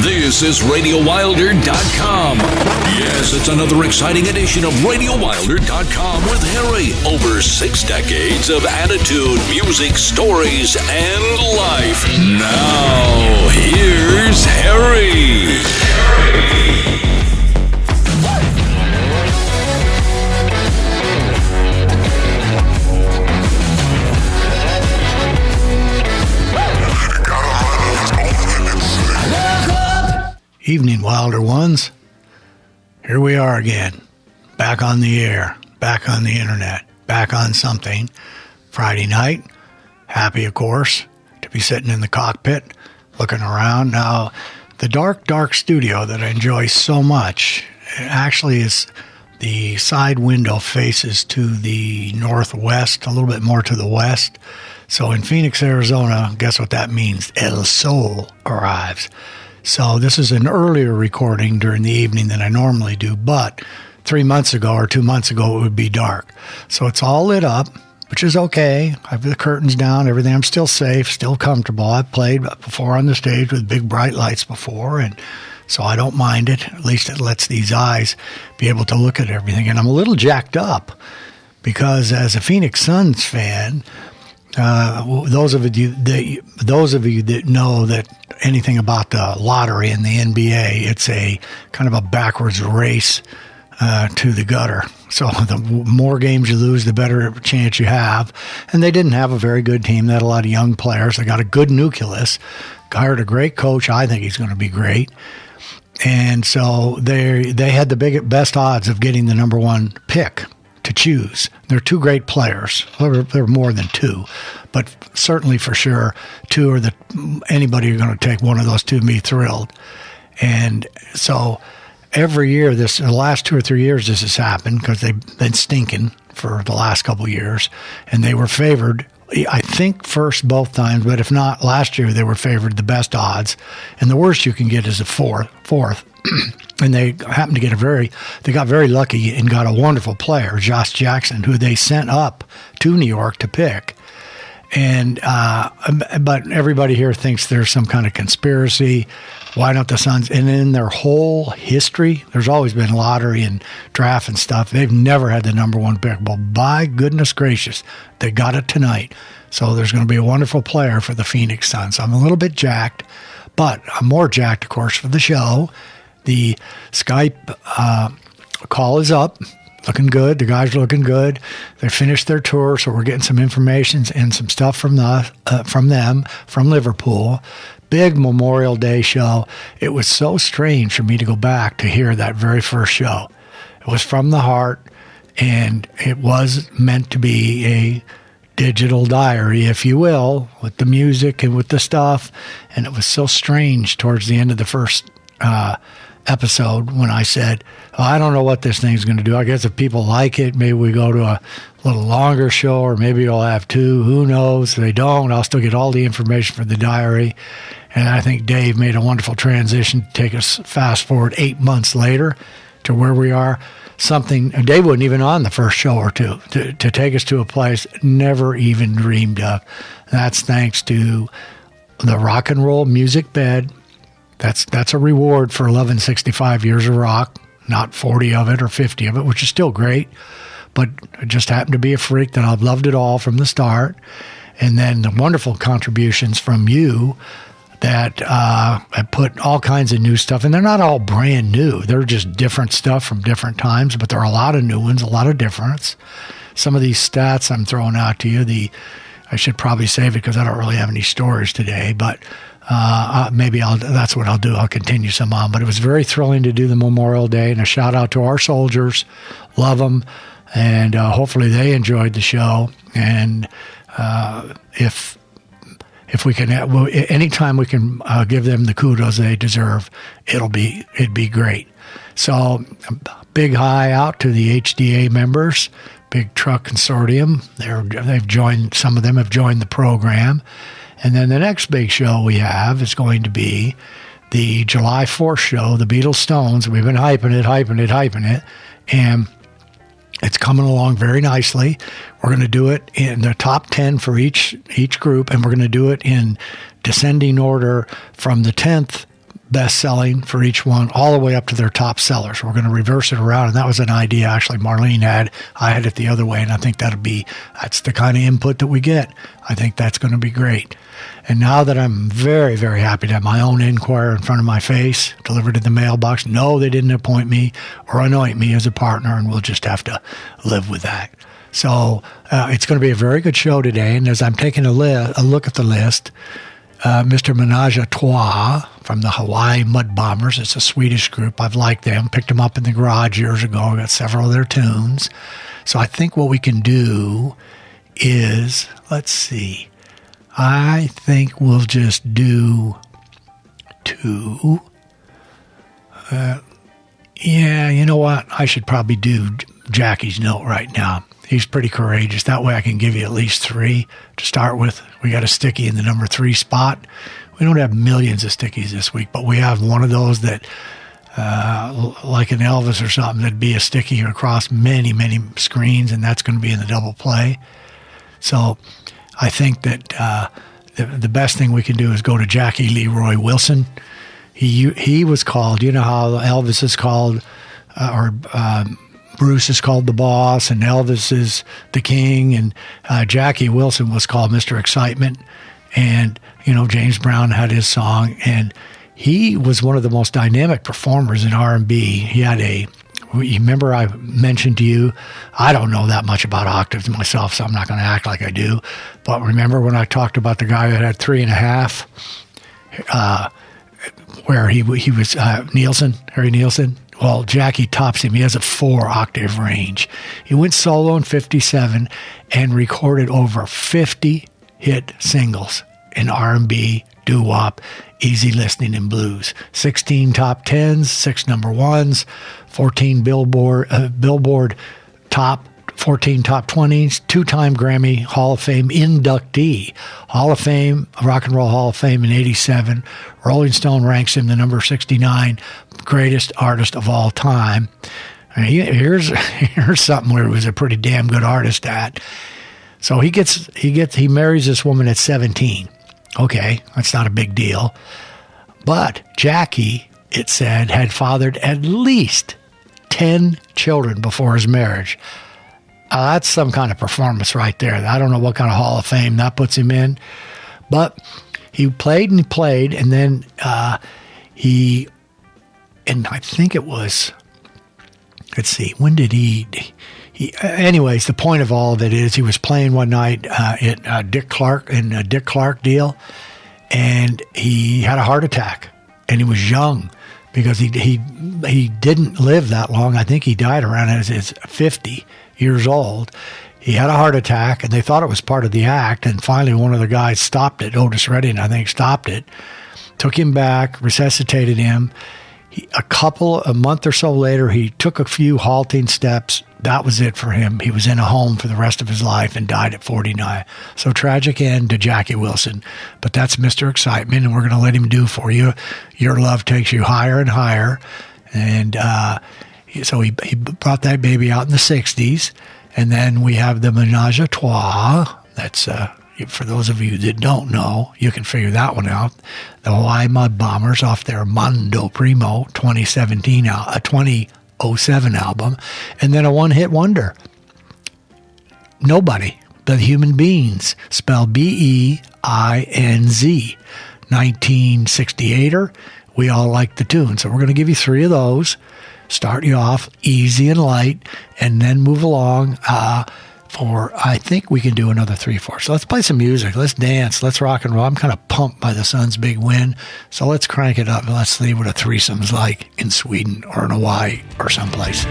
This is RadioWilder.com. Yes, it's another exciting edition of RadioWilder.com with Harry. Over 6 decades of attitude, music, stories, and life. Now, here's Harry. Evening, Wilder Ones. Here we are again, back on the air, back on the internet, back on something. Friday night, happy, of course, to be sitting in the cockpit, looking around. Now, the dark studio that I enjoy so much, it actually is the side window faces to the northwest, a little bit more to the west. So in Phoenix, Arizona, guess what that means? El Sol arrives. So this is an earlier recording during the evening than I normally do, but 3 months ago or 2 months ago, it would be dark. So it's all lit up, which is okay. I have the curtains down, everything. I'm still safe, still comfortable. I've played before on the stage with big bright lights before, and so I don't mind it. At least it lets these eyes be able to look at everything. And I'm a little jacked up because as a Phoenix Suns fan, those of you that know that anything about the lottery in the NBA, it's a kind of a backwards race to the gutter. So the more games you lose, the better chance you have. And they didn't have a very good team. They had a lot of young players. They got a good nucleus. Hired a great coach. I think he's going to be great. And so they had the best odds of getting the number one pick to choose. They're two great players. They're more than two, but certainly for sure, two are anybody you're going to take one of those two and be thrilled. And so every year, the last 2 or 3 years, this has happened because they've been stinking for the last couple of years, and they were favored. I think first both times, but if not, last year they were favored the best odds, and the worst you can get is a fourth. And they happened to they got very lucky and got a wonderful player, Josh Jackson, who they sent up to New York to pick. And but everybody here thinks there's some kind of conspiracy. Why don't the Suns? And in their whole history, there's always been lottery and draft and stuff. They've never had the number one pick. Well, by goodness gracious, they got it tonight. So there's going to be a wonderful player for the Phoenix Suns. I'm a little bit jacked, but I'm more jacked, of course, for the show. The Skype call is up, looking good. The guys are looking good. They finished their tour, so we're getting some information and some stuff from them, from Liverpool. Big Memorial Day show. It was so strange for me to go back to hear that very first show. It was from the heart, and it was meant to be a digital diary, if you will, with the music and with the stuff. And it was so strange towards the end of the first episode when I said, I don't know what this thing's going to do. I guess if people like it, maybe we go to a little longer show, or maybe I'll have two. Who knows? If they don't, I'll still get all the information for the diary. And I think Dave made a wonderful transition to take us fast forward 8 months later to where we are. Something Dave wasn't even on the first show or two to take us to a place never even dreamed of. That's thanks to the rock and roll music bed. That's a reward for 1165 years of rock, not 40 of it or 50 of it, which is still great. But I just happened to be a freak that I've loved it all from the start. And then the wonderful contributions from you that have put all kinds of new stuff. And they're not all brand new. They're just different stuff from different times, but there are a lot of new ones, a lot of difference. Some of these stats I'm throwing out to you, I should probably save it because I don't really have any stories today, but maybe that's what I'll do. I'll continue some on. But it was very thrilling to do the Memorial Day, and a shout out to our soldiers. Love them. And hopefully they enjoyed the show. And if we can, anytime we can give them the kudos they deserve, it'd be great. So big hi out to the HDA members, Big Truck Consortium. They've joined. Some of them have joined the program. And then the next big show we have is going to be the July 4th show, the Beatles Stones. We've been hyping it. And it's coming along very nicely. We're going to do it in the top 10 for each group, and we're going to do it in descending order from the 10th best-selling for each one, all the way up to their top sellers. We're going to reverse it around, and that was an idea actually Marlene had. I had it the other way, and I think that's the kind of input that we get. I think that's going to be great. And now that I'm very, very happy to have my own Enquirer in front of my face, delivered in the mailbox, no, they didn't appoint me or anoint me as a partner, and we'll just have to live with that. So it's going to be a very good show today, and as I'm taking a look at the list, Mr. Menage a Trois from the Hawaii Mud Bombers. It's a Swedish group. I've liked them. Picked them up in the garage years ago. I got several of their tunes. So I think what we can do is, let's see. I think we'll just do two. Yeah, you know what? I should probably do Jackie's note right now. He's pretty courageous. That way I can give you at least three to start with. We got a sticky in the number 3 spot. We don't have millions of stickies this week, but we have one of those that, like an Elvis or something, that'd be a sticky across many, many screens, and that's going to be in the double play. So I think that the best thing we can do is go to Jackie Leroy Wilson. He was called, you know how Elvis is called, or Bruce is called the boss, and Elvis is the king, and Jackie Wilson was called Mr. Excitement, and James Brown had his song, and he was one of the most dynamic performers in R&B. He had you remember I mentioned to you, I don't know that much about octaves myself, so I'm not going to act like I do, but remember when I talked about the guy that had 3.5, where he was Harry Nielsen? Well, Jackie tops him. He has a 4-octave range. He went solo in 57 and recorded over 50 hit singles in R&B, doo-wop, easy listening, and blues. 16 top 10s, 6 number 1s, 14 Billboard top, 14 top 20s, 2-time Grammy Hall of Fame inductee, Rock and Roll Hall of Fame in 87. Rolling Stone ranks him the number 69 greatest artist of all time. Here's something where he was a pretty damn good artist at. So he marries this woman at 17. Okay, that's not a big deal. But Jackie, it said, had fathered at least 10 children before his marriage. That's some kind of performance right there. I don't know what kind of Hall of Fame that puts him in. But he played, and then and I think it was, let's see, when did he anyways, the point of all of it is he was playing one night at Dick Clark deal, and he had a heart attack, and he was young because he didn't live that long. I think he died around his 50 years old. He had a heart attack, and they thought it was part of the act, and finally one of the guys stopped it. Otis Redding, I think, stopped it, took him back, resuscitated him. A month or so later, he took a few halting steps. That was it for him. He was in a home for the rest of his life and died at 49. So tragic end to Jackie Wilson. But that's Mr. Excitement, and we're going to let him do for you. Your love takes you higher and higher. And so he brought that baby out in the 60s. And then we have the Menage a Trois. That's, for those of you that don't know, you can figure that one out. The Hawaii Mud Bombers off their Mondo Primo 2007 album. And then a one-hit wonder. Nobody But Human Beings, spelled B-E-I-N-Z. 1968er. We all like the tune. So we're going to give you three of those. Start you off easy and light, and then move along for, I think we can do another 3-4. So let's play some music. Let's dance. Let's rock and roll. I'm kind of pumped by the Suns' big win. So let's crank it up and let's see what a threesome's like in Sweden or in Hawaii or someplace.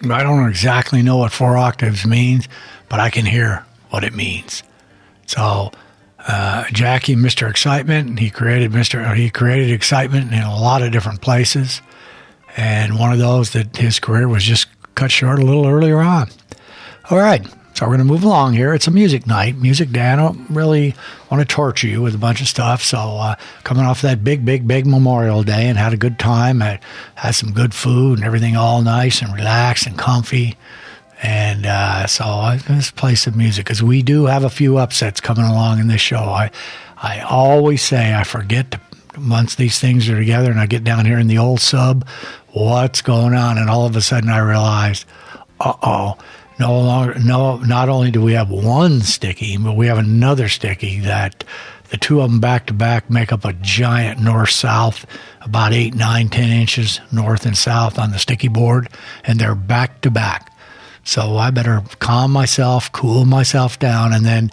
I don't exactly know what 4 octaves means, but I can hear what it means. So Jackie, Mr. Excitement, he created excitement in a lot of different places, and one of those that his career was just cut short a little earlier on. All right, so we're going to move along here. It's a music night. Music day. I don't really want to torture you with a bunch of stuff. So coming off that big Memorial Day and had a good time. I had some good food and everything all nice and relaxed and comfy. And so I just play some music because we do have a few upsets coming along in this show. I always say I forget to, once these things are together and I get down here in the old sub, what's going on? And all of a sudden I realized, not only do we have one sticky, but we have another sticky that the two of them back to back make up a giant north-south, about 8, 9, 10 inches north and south on the sticky board, and they're back to back. So I better calm myself, cool myself down, and then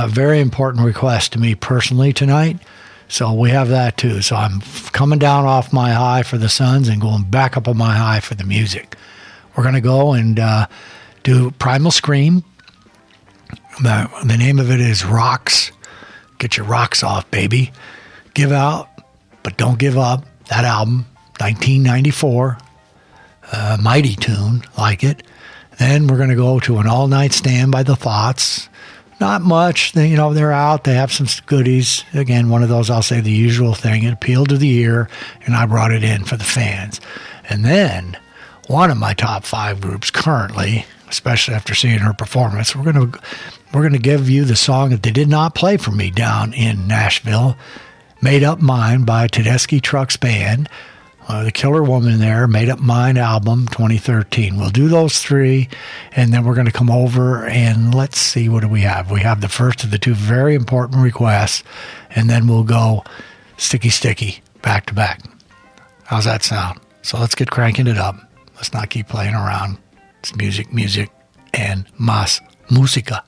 very important request to me personally tonight. So we have that too. So I'm coming down off my high for the Suns and going back up on my high for the music. We're going to go and do Primal Scream. The name of it is Rocks. Get your rocks off, baby. Give Out, but Don't Give Up. That album, 1994. Mighty tune, like it. Then we're going to go to An All Night Stand by The Thoughts. Not much. They're out. They have some goodies. Again, one of those, I'll say the usual thing. It appealed to the ear, and I brought it in for the fans. And then one of my top 5 groups currently, especially after seeing her performance. We're gonna give you the song that they did not play for me down in Nashville, Made Up Mind by Tedeschi Trucks Band. The Killer Woman there, Made Up Mind album 2013. We'll do those three, and then we're going to come over and let's see, what do we have? We have the first of the two very important requests, and then we'll go Sticky Sticky back to back. How's that sound? So let's get cranking it up. Let's not keep playing around. It's music, and más música.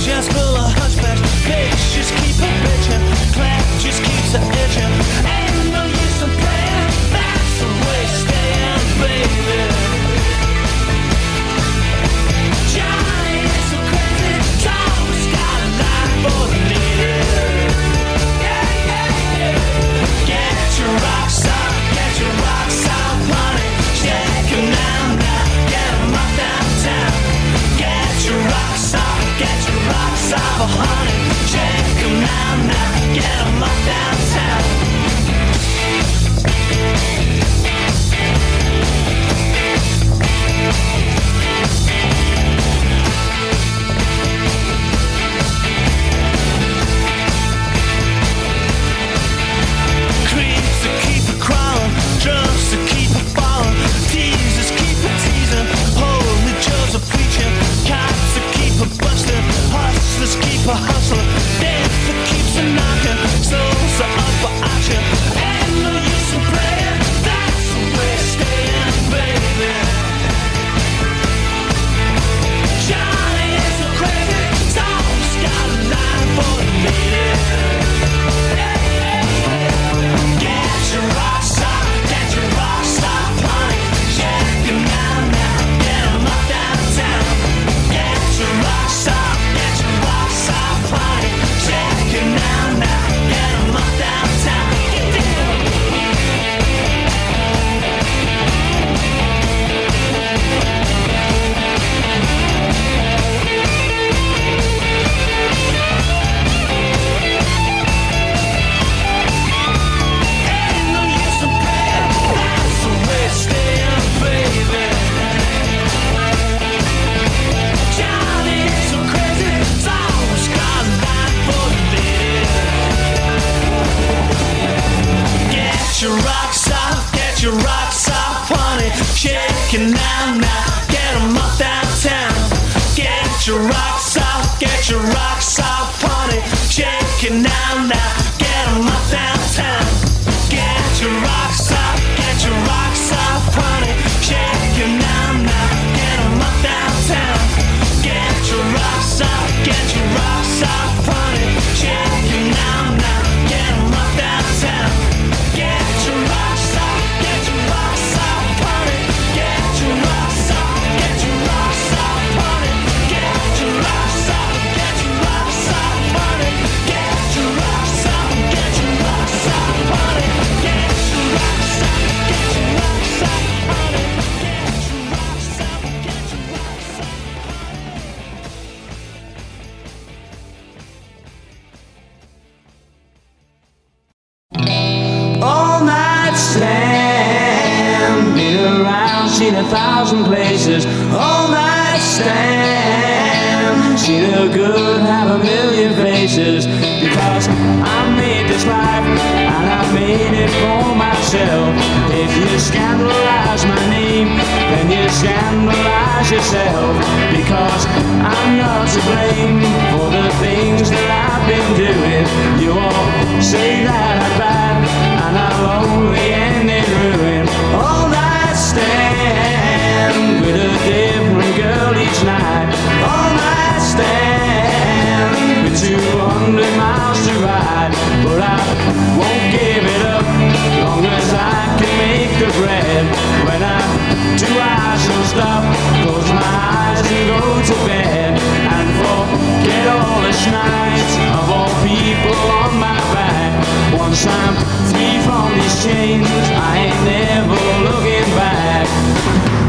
Just full of hushback, bitch, just keep a bitchin', clap just keeps a itchin'. Ain't no use in playing, that's the way staying, baby. Johnny is so crazy, Tom's got a line for the lady. Yeah, yeah, yeah. Get your rocks off, honey. Shake 'em now, get 'em up downtown. Get your rocks off, honey. Shake 'em now, get 'em up downtown. Creeps that keep a crawling, drums that keep a falling, teasers keep a teasing, holy Joe's a preaching, cops that keep a busting, hustlers keep a hustling, death that keeps a knocking, souls are up for auction. Ain't no use in playing, that's the way staying, baby. Johnny is so crazy, Tom's got a line for the lady. Get your rocks off, honey. Shake 'em now, get 'em up downtown. Get your rocks off, honey. Shake 'em now, get 'em up downtown. Ain't no use in playing, that's the way it's staying, baby. Johnny is so crazy, it's always got a line for the lady. Get your rocks off, honey. Shake 'em now, get 'em up downtown. Get your rocks off, honey. Shake 'em now, get 'em up downtown. Get your rocks off, honey. Shake 'em now, get 'em up downtown. Get your rocks off, honey. Shake 'em now, get 'em up downtown. Get your rocks off, honey. Get your rocks off, honey. Get your rocks off, honey. Get your rocks off, honey. Get your rocks off, honey. Get your rocks off, honey. All night stand, been around, seen 1,000 places. All night stand, seen a good, have a million faces. Because I made this life, and I made it for myself. If you scandalize my name, then you scandalize yourself. Because I'm not to blame for the things that I've been doing. You all say that I'm bad, and I'll only end in ruin. All night stand with a different girl each night. All night stand with 200 miles to ride. But I won't give it up long as I can make the bread. When I do, I shall stop, close my eyes and go to bed. once I'm free from these chains, I ain't never looking back.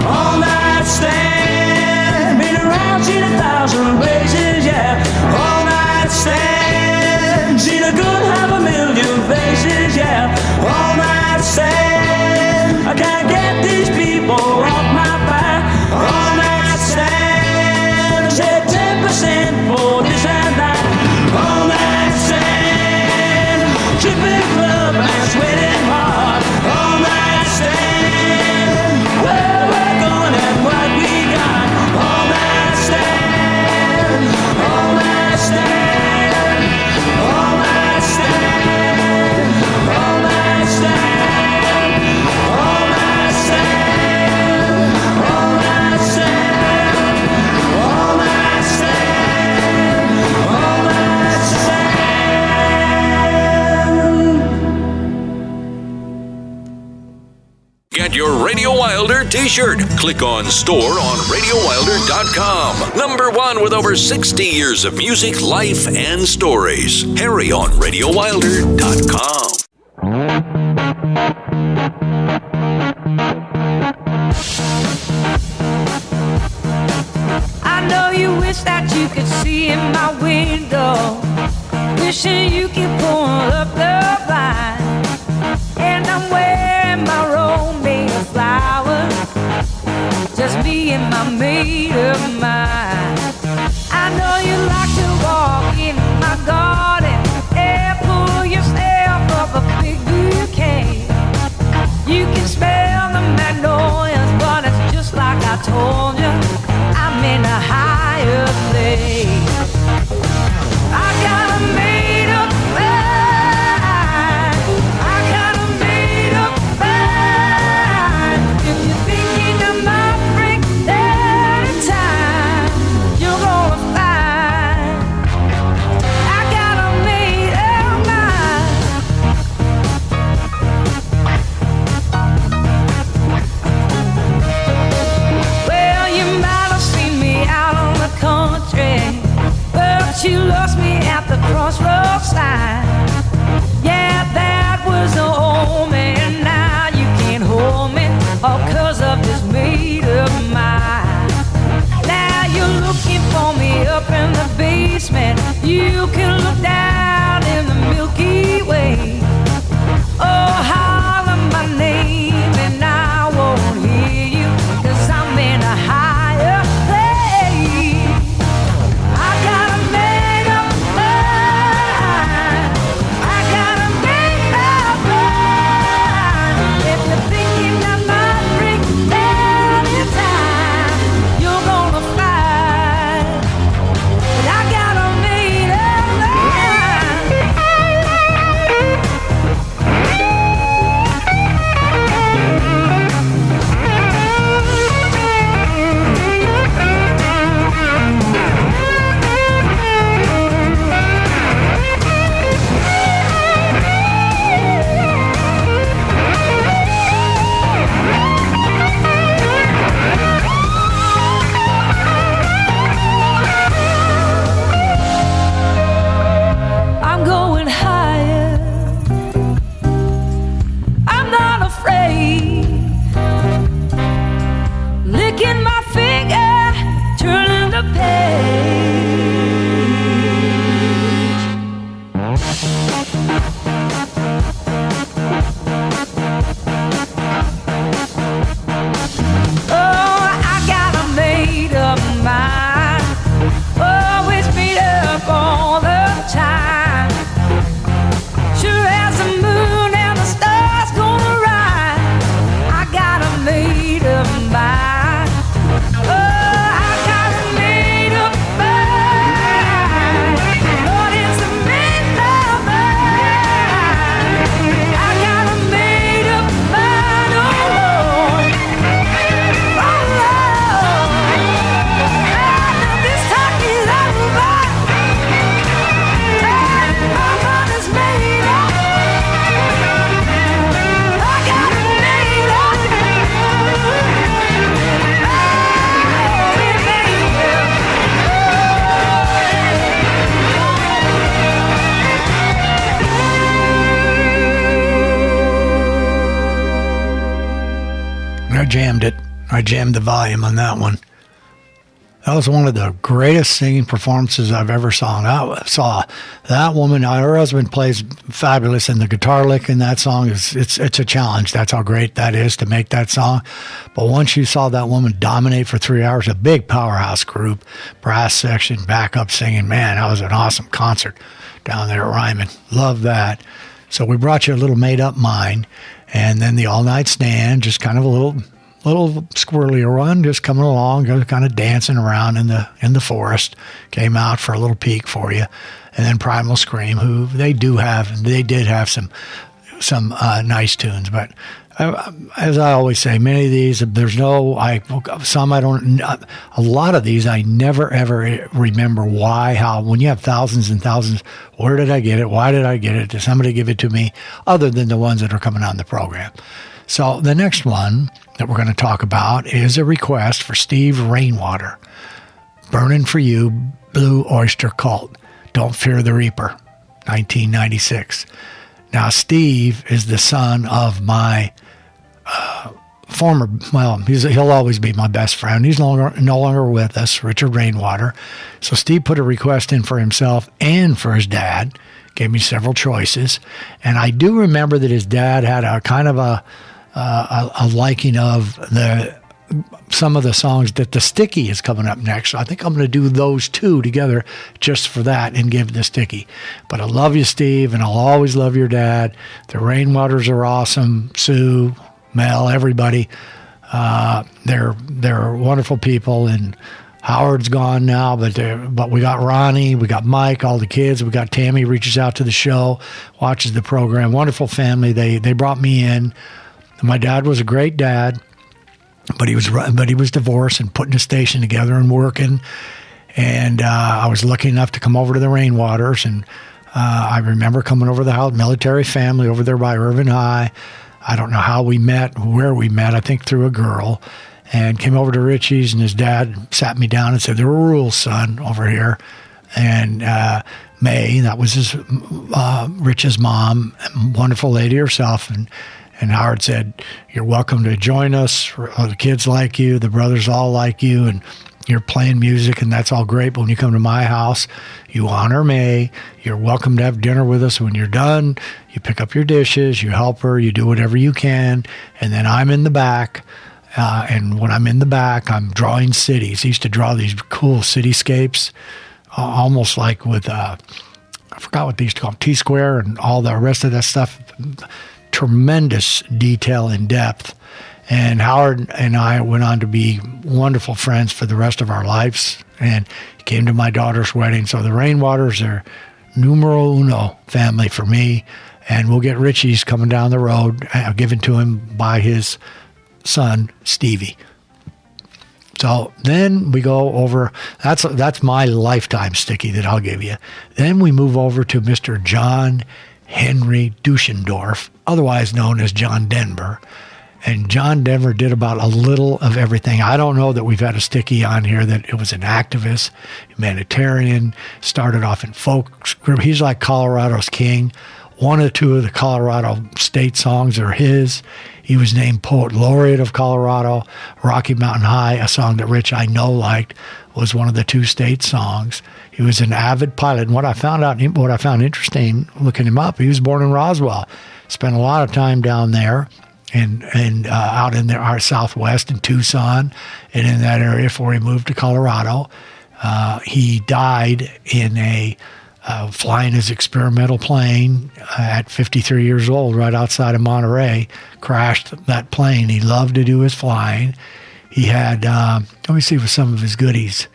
All night stand, been around, seen 1,000 places, yeah. All night stand, seen a good 500,000 faces, yeah. All night stand, I can't get these people off my back. All night stand, I said 10% for this and that. All night stand, tripping club and sweating hard. All night stand, where we're going and what we got. All night stand, all night stand, all night stand, all night stand, all night stand, all night stand, all night stand, all night stand. Get your Radio Wilder t-shirt. Click on store on RadioWilder.com. #1 with over 60 years of music, life, and stories. Harry on RadioWilder.com. I know you wish that you could see in my window, wishing you could pull up the blind. And I'm wearing my romance flowers, just me and my maid of mine. I know you like to walk in my garden and pull yourself up a big bouquet. You can smell the magnolias, but it's just like I told you, I'm in a higher place. I got a made up mind. I got a made up mind. If you're thinking I might break down in time, you're gonna find I got a made up mind. Well, you might have seen me out on the country, but you lost me at the crossroads sign. Yeah, that was the home, and now you can't hold me, all 'cause of this made up mind. Now you're looking for me up in the basement. You can look down in the Milky Way. Oh, holler my name and I won't hear you, 'cause I'm in a higher place. I got a made up mind. I got a made up mind. If you're thinking I might break down in time, you're gonna find that I got a made up mind. I'm going higher. I'm not afraid. Licking my finger, turning the page. Oh, I got a made up mind. Always made up all the time. Sure as the moon and the stars gonna rise, I got a made up mind. Oh, I got a made up mind. Lord, it's a made up mind. jammed it. I jammed the volume on that one. That was one of the greatest singing performances I've ever saw. That woman, her husband plays fabulous, and the guitar lick in that song it's a challenge. That's how great that is to make that song. But once you saw that woman dominate for 3 hours, a big powerhouse group, brass section, backup singing, man, that was an awesome concert down there at Ryman. Love that. So we brought you a little made-up mind, and then the all-night stand, just kind of a little squirrely run, just coming along, kind of dancing around in the forest. Came out for a little peek for you, and then Primal Scream, who they did have some nice tunes, but as I always say, many of these a lot of these I never ever remember why, how. When you have thousands and thousands, where did I get it? Why did I get it? Did somebody give it to me? Other than the ones that are coming on the program. So the next one that we're going to talk about is a request for Steve Rainwater. Burning for You, Blue Oyster Cult. Don't Fear the Reaper, 1996. Now, Steve is the son of my he'll always be my best friend. He's no longer with us, Richard Rainwater. So Steve put a request in for himself and for his dad. Gave me several choices. And I do remember that his dad had a kind of a liking of some of the songs that the Sticky is coming up next. So I think I'm going to do those two together just for that and give the Sticky. But I love you, Steve, and I'll always love your dad. The Rainwaters are awesome. Sue, Mel, everybody. They're wonderful people, and Howard's gone now, but we got Ronnie, we got Mike, all the kids, we got Tammy reaches out to the show, watches the program. Wonderful family. They brought me in. My dad was a great dad, but he was divorced and putting a station together and working. And I was lucky enough to come over to the Rainwaters, and I remember coming over the house, military family over there by Irvine High. I don't know how we met, where we met, I think through a girl, and came over to Richie's, and his dad sat me down and said, "There are rules, son, over here." And May, that was his Rich's mom, wonderful lady herself, and Howard said, "You're welcome to join us. The kids like you, the brothers all like you, and you're playing music, and that's all great. But when you come to my house, you honor May. You're welcome to have dinner with us. When you're done, you pick up your dishes, you help her, you do whatever you can, and then I'm in the back." And when I'm in the back, I'm drawing cities. He used to draw these cool cityscapes, almost like with, I forgot what they used to call them, T-Square and all the rest of that stuff. Tremendous detail and depth. And Howard and I went on to be wonderful friends for the rest of our lives. And he came to my daughter's wedding. So the Rainwaters are numero uno family for me. And we'll get Richie's coming down the road, given to him by his son, Stevie. So then we go over, that's my lifetime Sticky that I'll give you. Then we move over to Mr. John Henry Duschendorf, otherwise known as John Denver. And John Denver did about a little of everything. I don't know that we've had a Sticky on here that it was an activist, humanitarian, started off in folk group. He's like Colorado's king. One or two of the Colorado state songs are his. He was named Poet Laureate of Colorado. Rocky Mountain High, a song that Rich I know liked, was one of the two state songs. He was an avid pilot. And what I found interesting looking him up, he was born in Roswell. Spent a lot of time down there and out in our southwest in Tucson and in that area before he moved to Colorado. He died in flying his experimental plane at 53 years old right outside of Monterey. Crashed that plane. He loved to do his flying. He had, let me see with some of his goodies.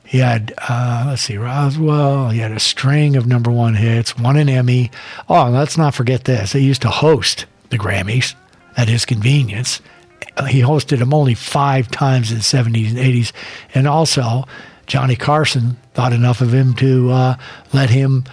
He had, Roswell. He had a string of number one hits, won an Emmy. Oh, and let's not forget this. He used to host the Grammys at his convenience. He hosted them only 5 times in the 70s and 80s. And also, Johnny Carson thought enough of him to let him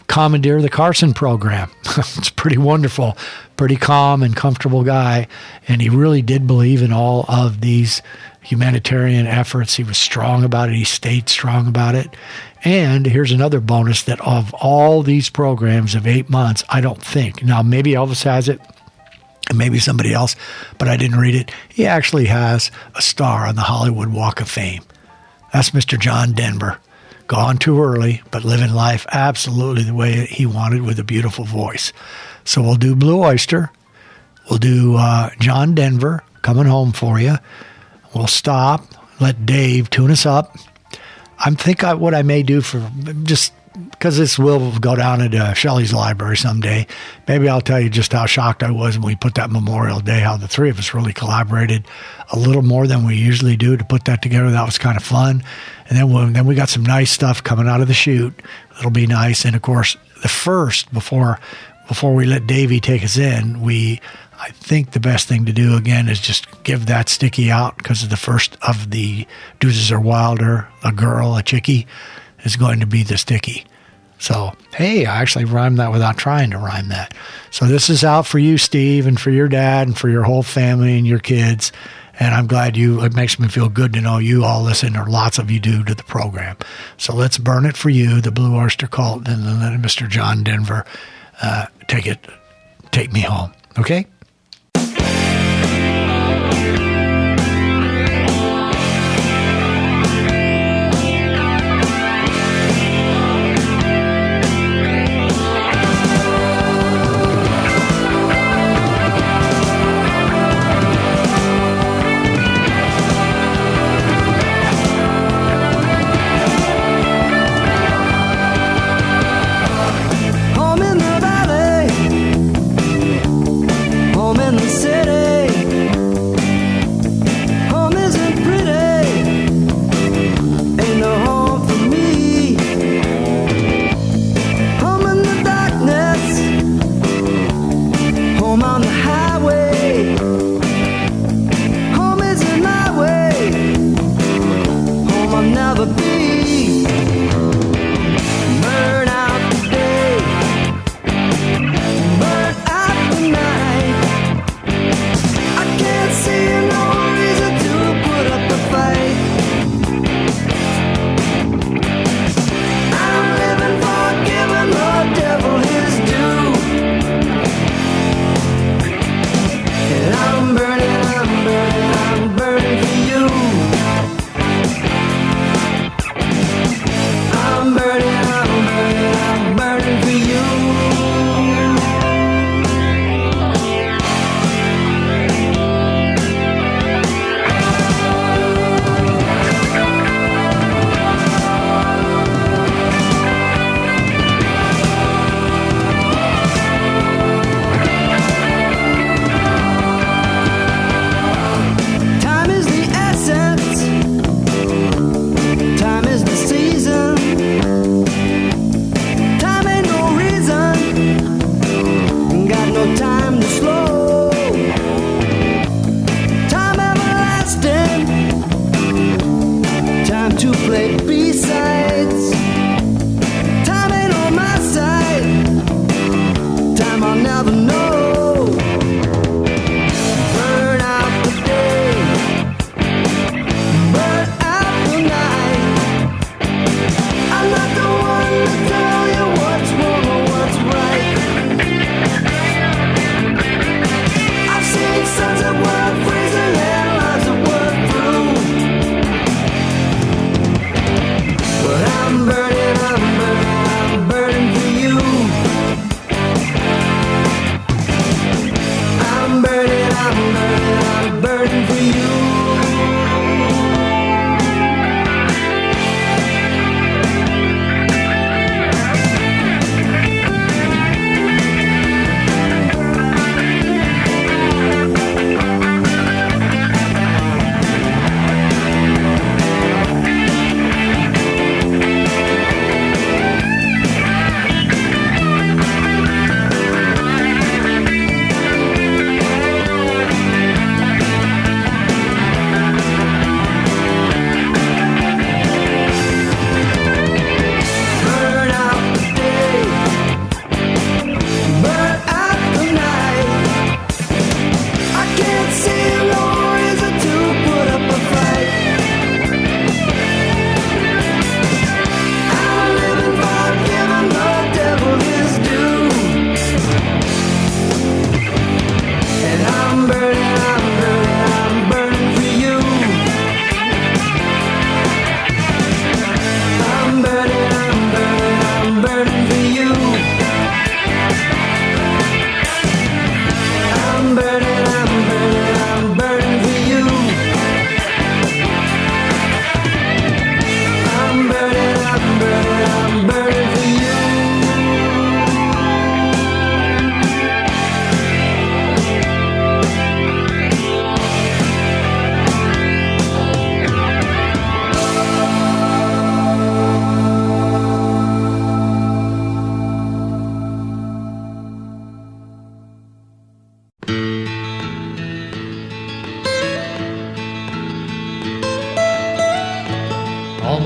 commandeer the Carson program. It's pretty wonderful, pretty calm and comfortable guy. And he really did believe in all of these humanitarian efforts. He was strong about it. He stayed strong about it. And here's another bonus that of all these programs of 8 months, I don't think, now maybe Elvis has it, and maybe somebody else, but I didn't read it. He actually has a star on the Hollywood Walk of Fame. That's Mr. John Denver. Gone too early, but living life absolutely the way he wanted with a beautiful voice. So we'll do Blue Oyster. We'll do John Denver, Coming Home for You. We'll stop, let Dave tune us up. I'm thinking what I may do for just because this will go down into Shelley's library someday. Maybe I'll tell you just how shocked I was when we put that Memorial Day, how the three of us really collaborated a little more than we usually do to put that together. That was kind of fun. And then we got some nice stuff coming out of the chute. It'll be nice. And of course, the first, before we let Davey take us in, I think the best thing to do again is just give that sticky out, because of the first of the Deuces or Wilder, a girl, a chickie, is going to be the sticky. So, hey, I actually rhymed that without trying to rhyme that. So this is out for you, Steve, and for your dad, and for your whole family and your kids. And I'm glad it makes me feel good to know you all listen, or lots of you do, to the program. So let's burn it for you, the Blue Oyster Cult, and then let Mr. John Denver take me home. Okay? Home in the valley,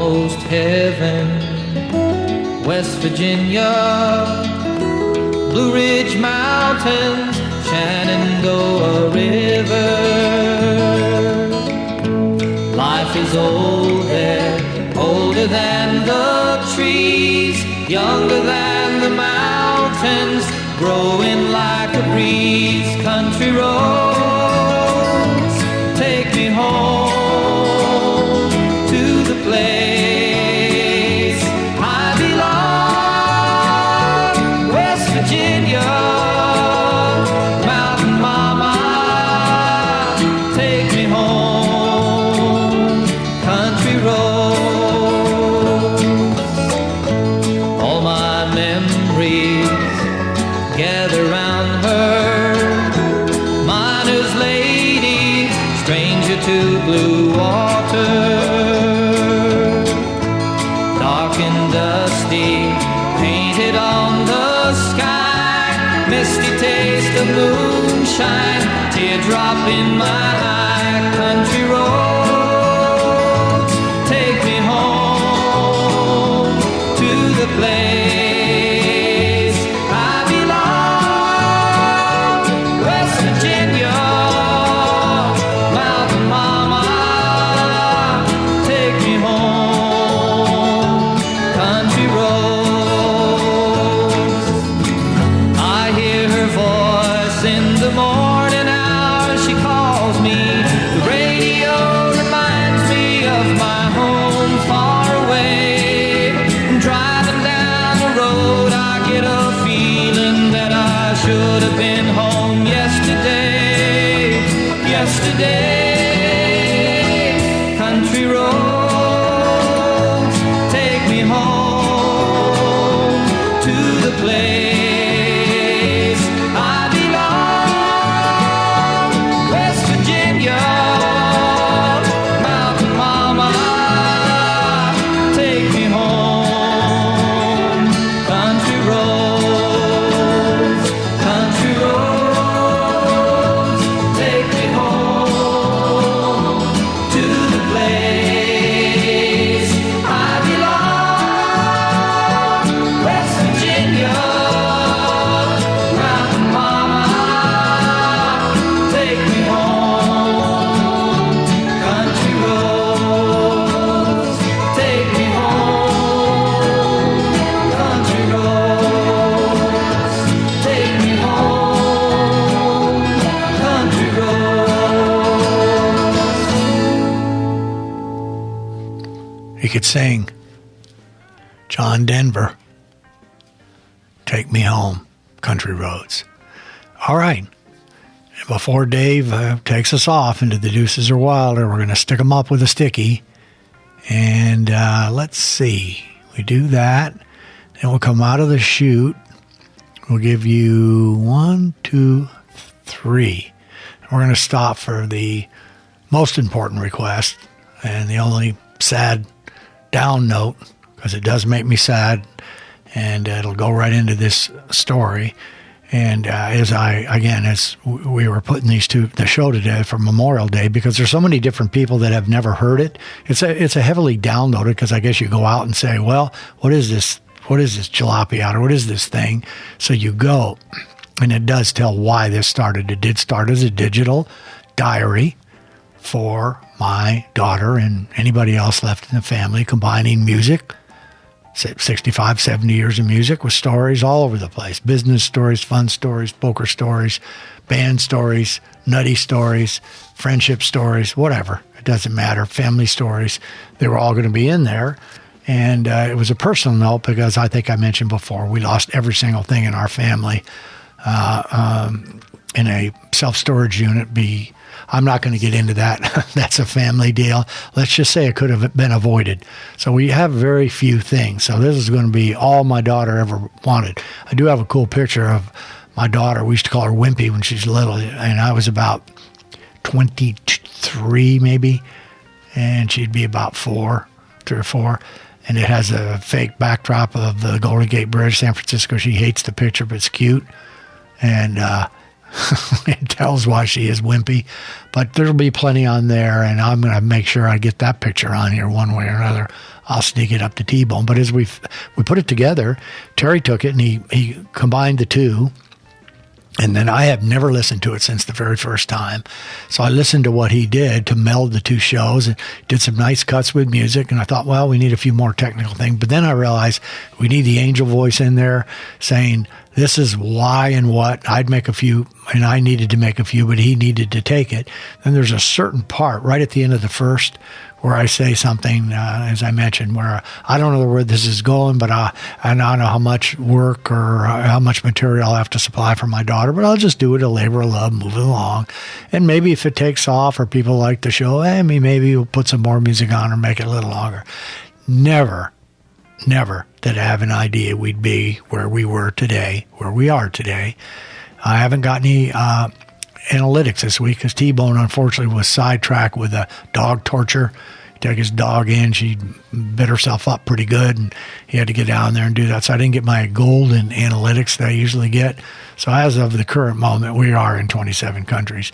almost heaven. West Virginia, Blue Ridge Mountains, Shenandoah River. Life is old there, older than the trees, younger than the mountains, growing like a breeze. Country roads, take me home to the place I belong. West Virginia, Mountain Mama, take me home. Country roads, all my memories gather round her. Miner's lady, stranger to blue water. Dark and dusty, painted on the sky. Misty taste of moonshine, teardrop in my eye. Country roads, take me home to the place I belong. West Virginia, Mountain Mama, take me home. Country roads, I hear her voice in the morning hours. She calls me. The radio reminds me of my home far away. Driving down the road, I get a feeling that I should have been home yesterday. Yesterday, country roads, take me home to the place I belong. West Virginia, Mountain Mama, take me home. Country roads, take me home to the place I belong. West Virginia, Mountain Mama, take me home. Country roads, take me home. Country roads, take me home. Country roads. He could sing. John Denver, Take Me Home, Country Roads. All right. Before Dave takes us off into the Deuces or Wilder, we're going to stick them up with a sticky. And let's see. We do that. Then we'll come out of the chute. We'll give you 1, 2, 3. We're going to stop for the most important request and the only sad down note, because it does make me sad, and it'll go right into this story. And as we were putting the show today for Memorial Day, because there's so many different people that have never heard it, it's a heavily downloaded, because I guess you go out and say, well, what is this jalopy, or what is this thing? So you go, and it does tell why this started. It did start as a digital diary for my daughter and anybody else left in the family, combining music, 65, 70 years of music, with stories all over the place. Business stories, fun stories, poker stories, band stories, nutty stories, friendship stories, whatever. It doesn't matter. Family stories. They were all going to be in there. And it was a personal note, because I think I mentioned before, we lost every single thing in our family in a self-storage unit. I'm not going to get into that. That's a family deal. Let's just say it could have been avoided. So we have very few things. So this is going to be all my daughter ever wanted. I do have a cool picture of my daughter. We used to call her Wimpy when she's little, and I was about 23 maybe, and she'd be about 3 or 4. And it has a fake backdrop of the Golden Gate Bridge, San Francisco. She hates the picture, but it's cute. And it tells why she is wimpy. But there'll be plenty on there, and I'm going to make sure I get that picture on here one way or another. I'll sneak it up to T-Bone. But as we put it together, Terry took it and he combined the two. And then I have never listened to it since the very first time. So I listened to what he did to meld the two shows and did some nice cuts with music. And I thought, well, we need a few more technical things. But then I realized we need the angel voice in there saying, this is why and what. I'd make a few, and I needed to make a few, but he needed to take it. Then there's a certain part right at the end of the first where I say something, as I mentioned, where I don't know where this is going, but I don't know how much work or how much material I'll have to supply for my daughter, but I'll just do it a labor of love, move it along. And maybe if it takes off or people like the show, maybe we'll put some more music on or make it a little longer. Never did I have an idea we'd be where we are today. I haven't got any analytics this week because T-Bone unfortunately was sidetracked with a dog torture. He took his dog in, she bit herself up pretty good, and he had to get down there and do that. So I didn't get my golden analytics that I usually get. So as of the current moment, we are in 27 countries.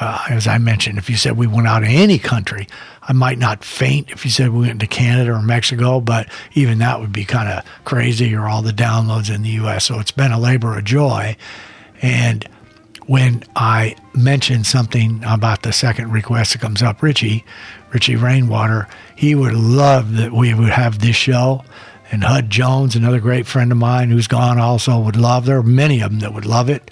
As I mentioned, if you said we went out of any country, I might not faint if you said we went to Canada or Mexico, but even that would be kind of crazy, or all the downloads in the U.S. So it's been a labor of joy. And when I mentioned something about the second request that comes up, Richie Rainwater, he would love that we would have this show. And Hud Jones, another great friend of mine who's gone, also would love. There are many of them that would love it.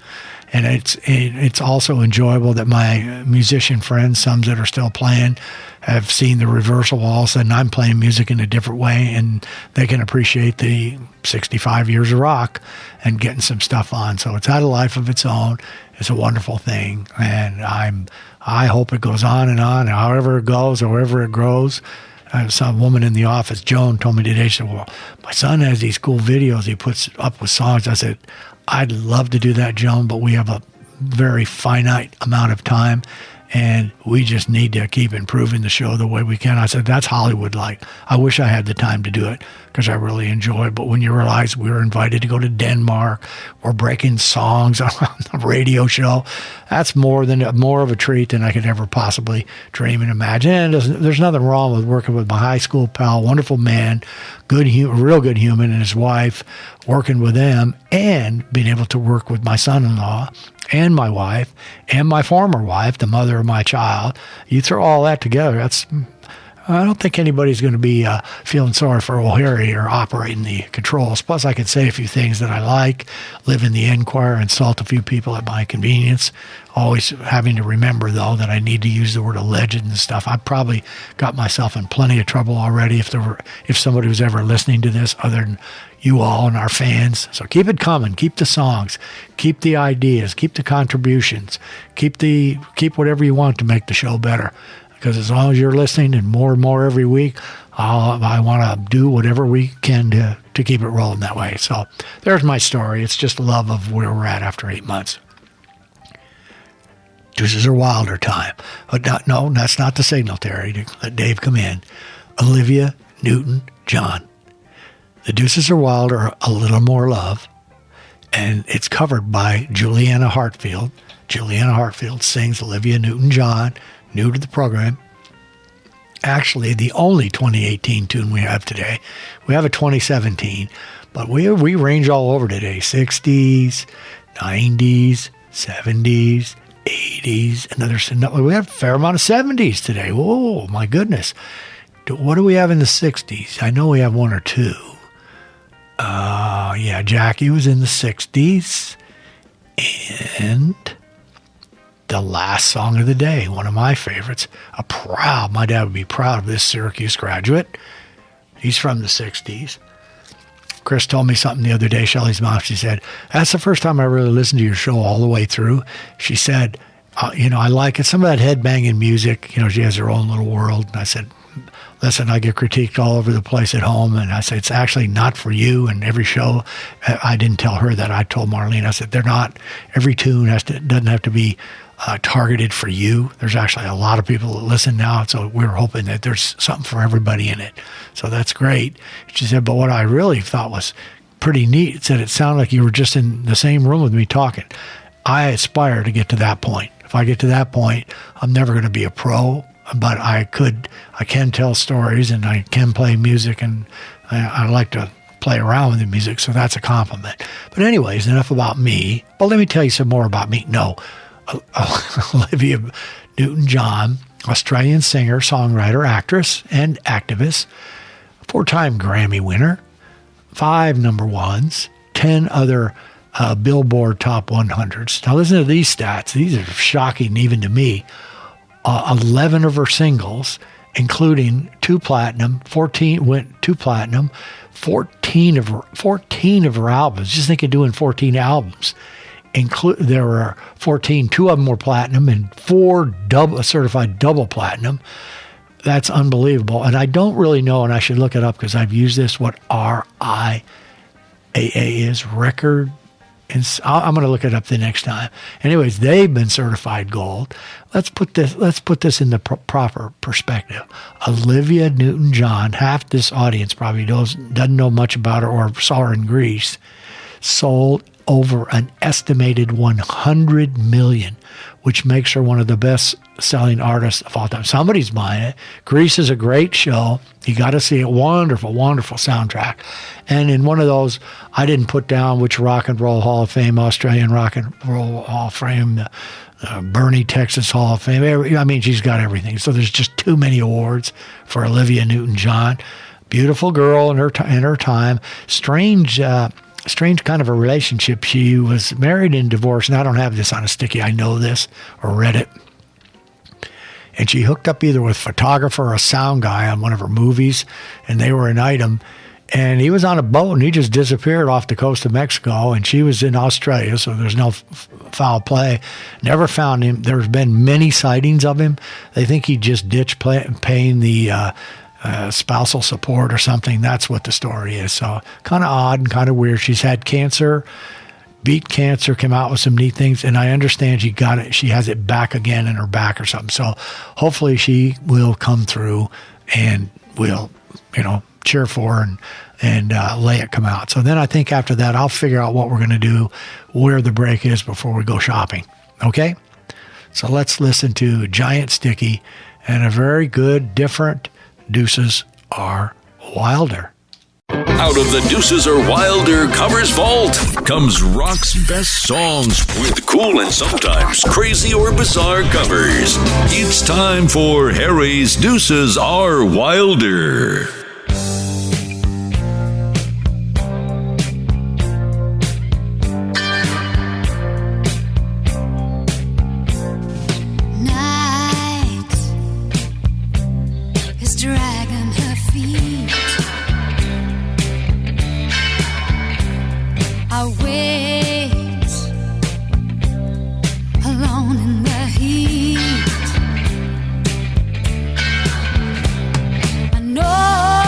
And it's also enjoyable that my musician friends, some that are still playing, have seen the reversal. All of a sudden, I'm playing music in a different way, and they can appreciate the 65 years of rock and getting some stuff on. So it's had a life of its own. It's a wonderful thing, and I hope it goes on and on. However it goes, or wherever it grows. Some woman in the office, Joan, told me today, she said, well, my son has these cool videos he puts up with songs. I said, I'd love to do that, Joan, but we have a very finite amount of time, and we just need to keep improving the show the way we can. I said, that's Hollywood-like. I wish I had the time to do it because I really enjoy it. But when you realize we were invited to go to Denmark, we're breaking songs on the radio show, that's more of a treat than I could ever possibly dream and imagine. And there's nothing wrong with working with my high school pal, wonderful man, real good human, and his wife, working with them, and being able to work with my son-in-law and my wife and my former wife, the mother of my child. You throw all that together, I don't think anybody's going to be feeling sorry for old Harry or operating the controls. Plus, I could say a few things that I like, live in the Enquirer, insult a few people at my convenience. Always having to remember, though, that I need to use the word alleged and stuff. I probably got myself in plenty of trouble already if somebody was ever listening to this other than you all and our fans. So keep it coming. Keep the songs. Keep the ideas. Keep the contributions. Keep whatever you want to make the show better. Because as long as you're listening, and more every week, I want to do whatever we can to keep it rolling that way. So there's my story. It's just love of where we're at after 8 months. Deuces are Wilder time. But no, that's not the signal, Terry, to let Dave come in. Olivia Newton-John. The Deuces are Wilder, A Little More Love. And it's covered by Juliana Hartfield. Juliana Hartfield sings Olivia Newton-John, new to the program. Actually, the only 2018 tune we have today. We have a 2017, but we range all over today. 60s, 90s, 70s, 80s, we have a fair amount of 70s today. Whoa, my goodness. What do we have in the 60s? I know we have one or two. Yeah, Jackie was in the 60s. And the last song of the day, one of my favorites, my dad would be proud of this Syracuse graduate. He's from the 60s. Chris told me something the other day, Shelley's mom. She said, that's the first time I really listened to your show all the way through. She said, I like it. Some of that headbanging music, she has her own little world. And I said, listen, I get critiqued all over the place at home. And I said, it's actually not for you. And every show, I didn't tell her that. I told Marlene, I said, they're not, every tune doesn't have to be targeted for you. There's actually a lot of people that listen now, so we're hoping that there's something for everybody in it. So that's great. She said, but what I really thought was pretty neat, said it sounded like you were just in the same room with me talking. I aspire to get to that point. If I get to that point, I'm never going to be a pro. but I can tell stories, and I can play music, and I like to play around with the music, so that's a compliment. But anyways, enough about me. But let me tell you some more about me. No, Olivia Newton-John, Australian singer, songwriter, actress, and activist, 4-time Grammy winner, 5 number ones, 10 other Billboard Top 100s. Now listen to these stats. These are shocking even to me. 11 of her singles, including 2 platinum, 14 went 2 platinum, 14 of her albums. Just think of doing 14 albums. There were 14, 2 of them were platinum, and 4 certified double platinum. That's unbelievable. And I don't really know, and I should look it up because I've used this, what RIAA is, record. And I'm going to look it up the next time. Anyways, they've been certified gold. Let's put this in the proper perspective. Olivia Newton-John, half this audience probably doesn't know much about her or saw her in Greece, sold over an estimated 100 million, which makes her one of the best-selling artists of all time. Somebody's buying it. Greece is a great show. You got to see it. Wonderful, wonderful soundtrack. And in one of those, I didn't put down which Rock and Roll Hall of Fame, Australian Rock and Roll Hall of Fame, Bernie, Texas Hall of Fame. I mean, she's got everything. So there's just too many awards for Olivia Newton-John. Beautiful girl in her time. Strange kind of a relationship. She was married and divorced, and I don't have this on a sticky. I know this or read it. And she hooked up either with a photographer or a sound guy on one of her movies, and they were an item. And he was on a boat, and he just disappeared off the coast of Mexico, and she was in Australia, so there's no foul play. Never found him. There's been many sightings of him. They think he just ditched paying the spousal support or something. That's what the story is. So kind of odd and kind of weird. She's had cancer, beat cancer, came out with some neat things, and I understand she got it. She has it back again in her back or something. So hopefully she will come through and will, cheer for her and lay it come out. So then I think after that, I'll figure out what we're going to do, where the break is before we go shopping. Okay? So let's listen to Giant Sticky and a very good, different Deuces Are Wilder. Out of the Deuces Are Wilder covers vault comes rock's best songs with cool and sometimes crazy or bizarre covers. It's time for Harry's Deuces Are Wilder. Dragging her feet, I wait alone in the heat. I know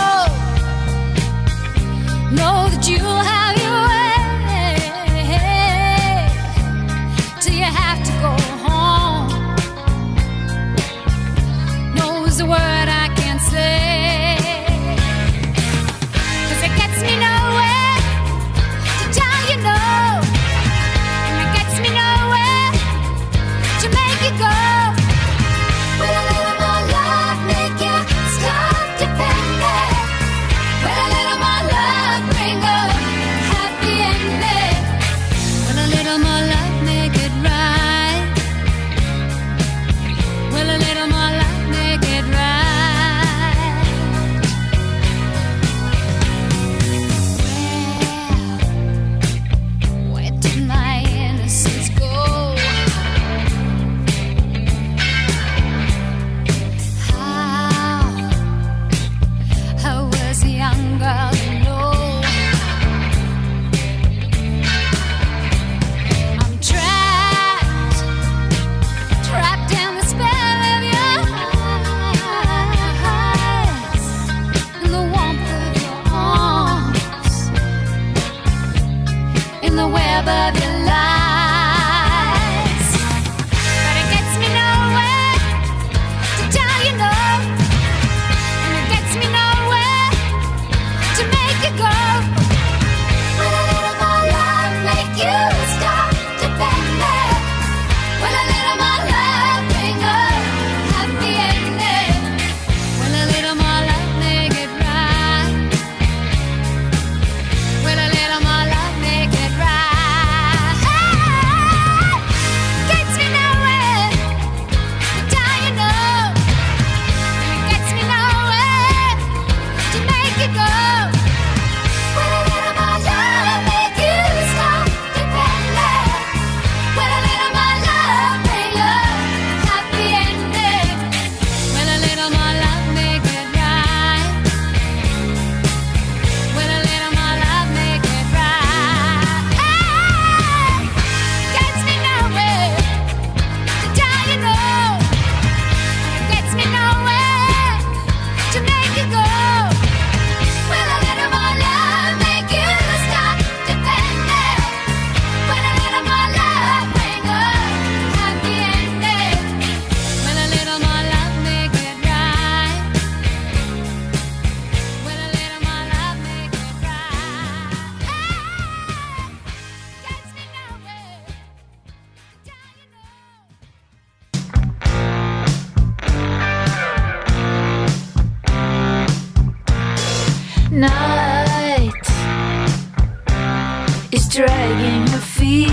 dragging her feet.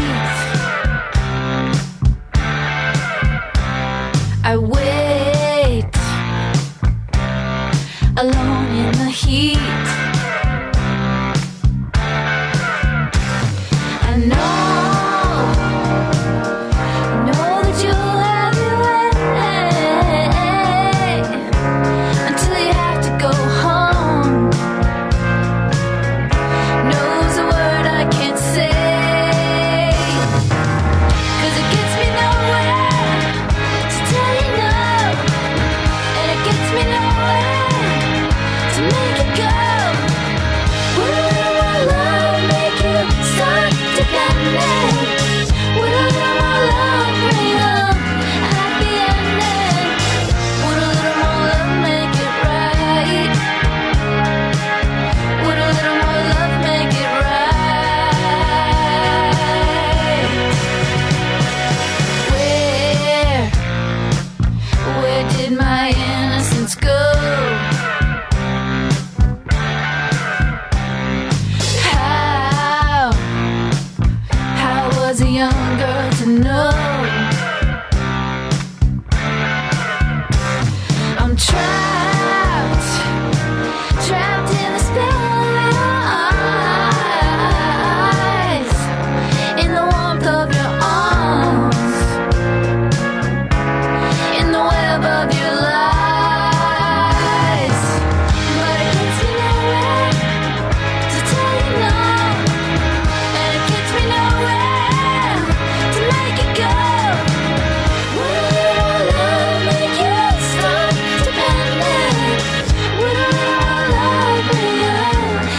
I wait alone in the heat. I know that you'll have your way until you have to go home. Knows a word I can't say, 'cause it gets me nowhere to tell you no, and it gets me nowhere to make it go. Would a little more love make you start depending? Would a little more love bring a happy ending? Would a little more love make it right? Would a little more love make it right? Where did my innocence go? How was a young girl to know? I'm trapped in the spell of your eyes, in the warmth of your arms, in the web of your lies. But it gets me nowhere to tell you no, and it gets me nowhere to make it go. Would a little love make you stop depending? Would a little love bring a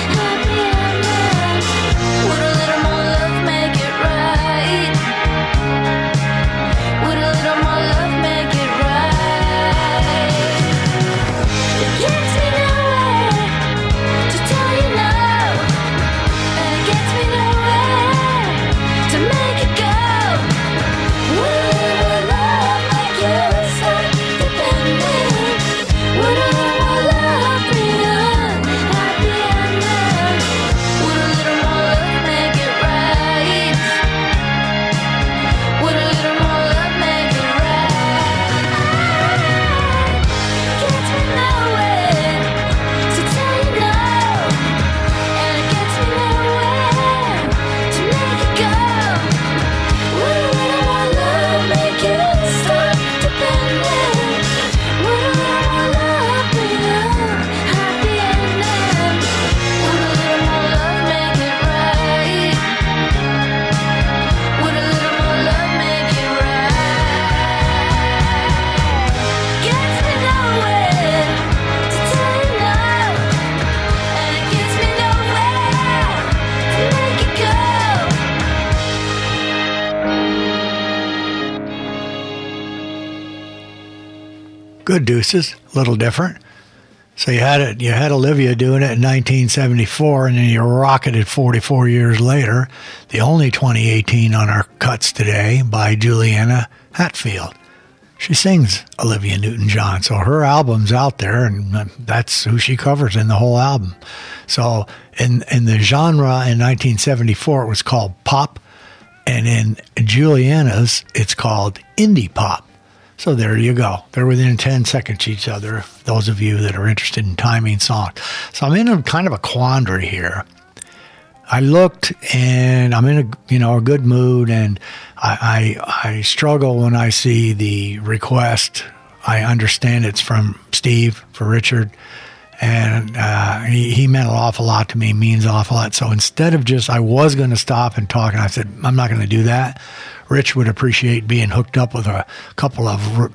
happy ending? Would a little more love make it right? Would a little more love make it right? It gets me nowhere to tell you no, and it gets me nowhere to make it go. Would a little love make you stop depending? Would a little love bring a happy ending? Would a little more love make it right? Would a little more love make it right? Gets me nowhere to tell you no, and it gets me nowhere to make it go. Would a little more love make you stop depending? Would a little more love bring a happy ending? Would a little more love make it right? Would a little more love make it right? Gets me nowhere to tell you no, and it gets me nowhere to make it go. Good Deuces, a little different. So you had Olivia doing it in 1974, and then you rocketed 44 years later. The only 2018 on our cuts today by Juliana Hatfield. She sings Olivia Newton-John, so her album's out there, and that's who she covers in the whole album. So in the genre in 1974, it was called pop, and in Juliana's, it's called indie pop. So there you go. They're within 10 seconds each other, those of you that are interested in timing songs. So I'm in a kind of a quandary here. I looked, and I'm in a good mood, and I struggle when I see the request. I understand it's from Steve for Richard, and he meant an awful lot to me, means an awful lot. So instead of I was going to stop and talk, and I said, I'm not going to do that. Rich would appreciate being hooked up with a couple of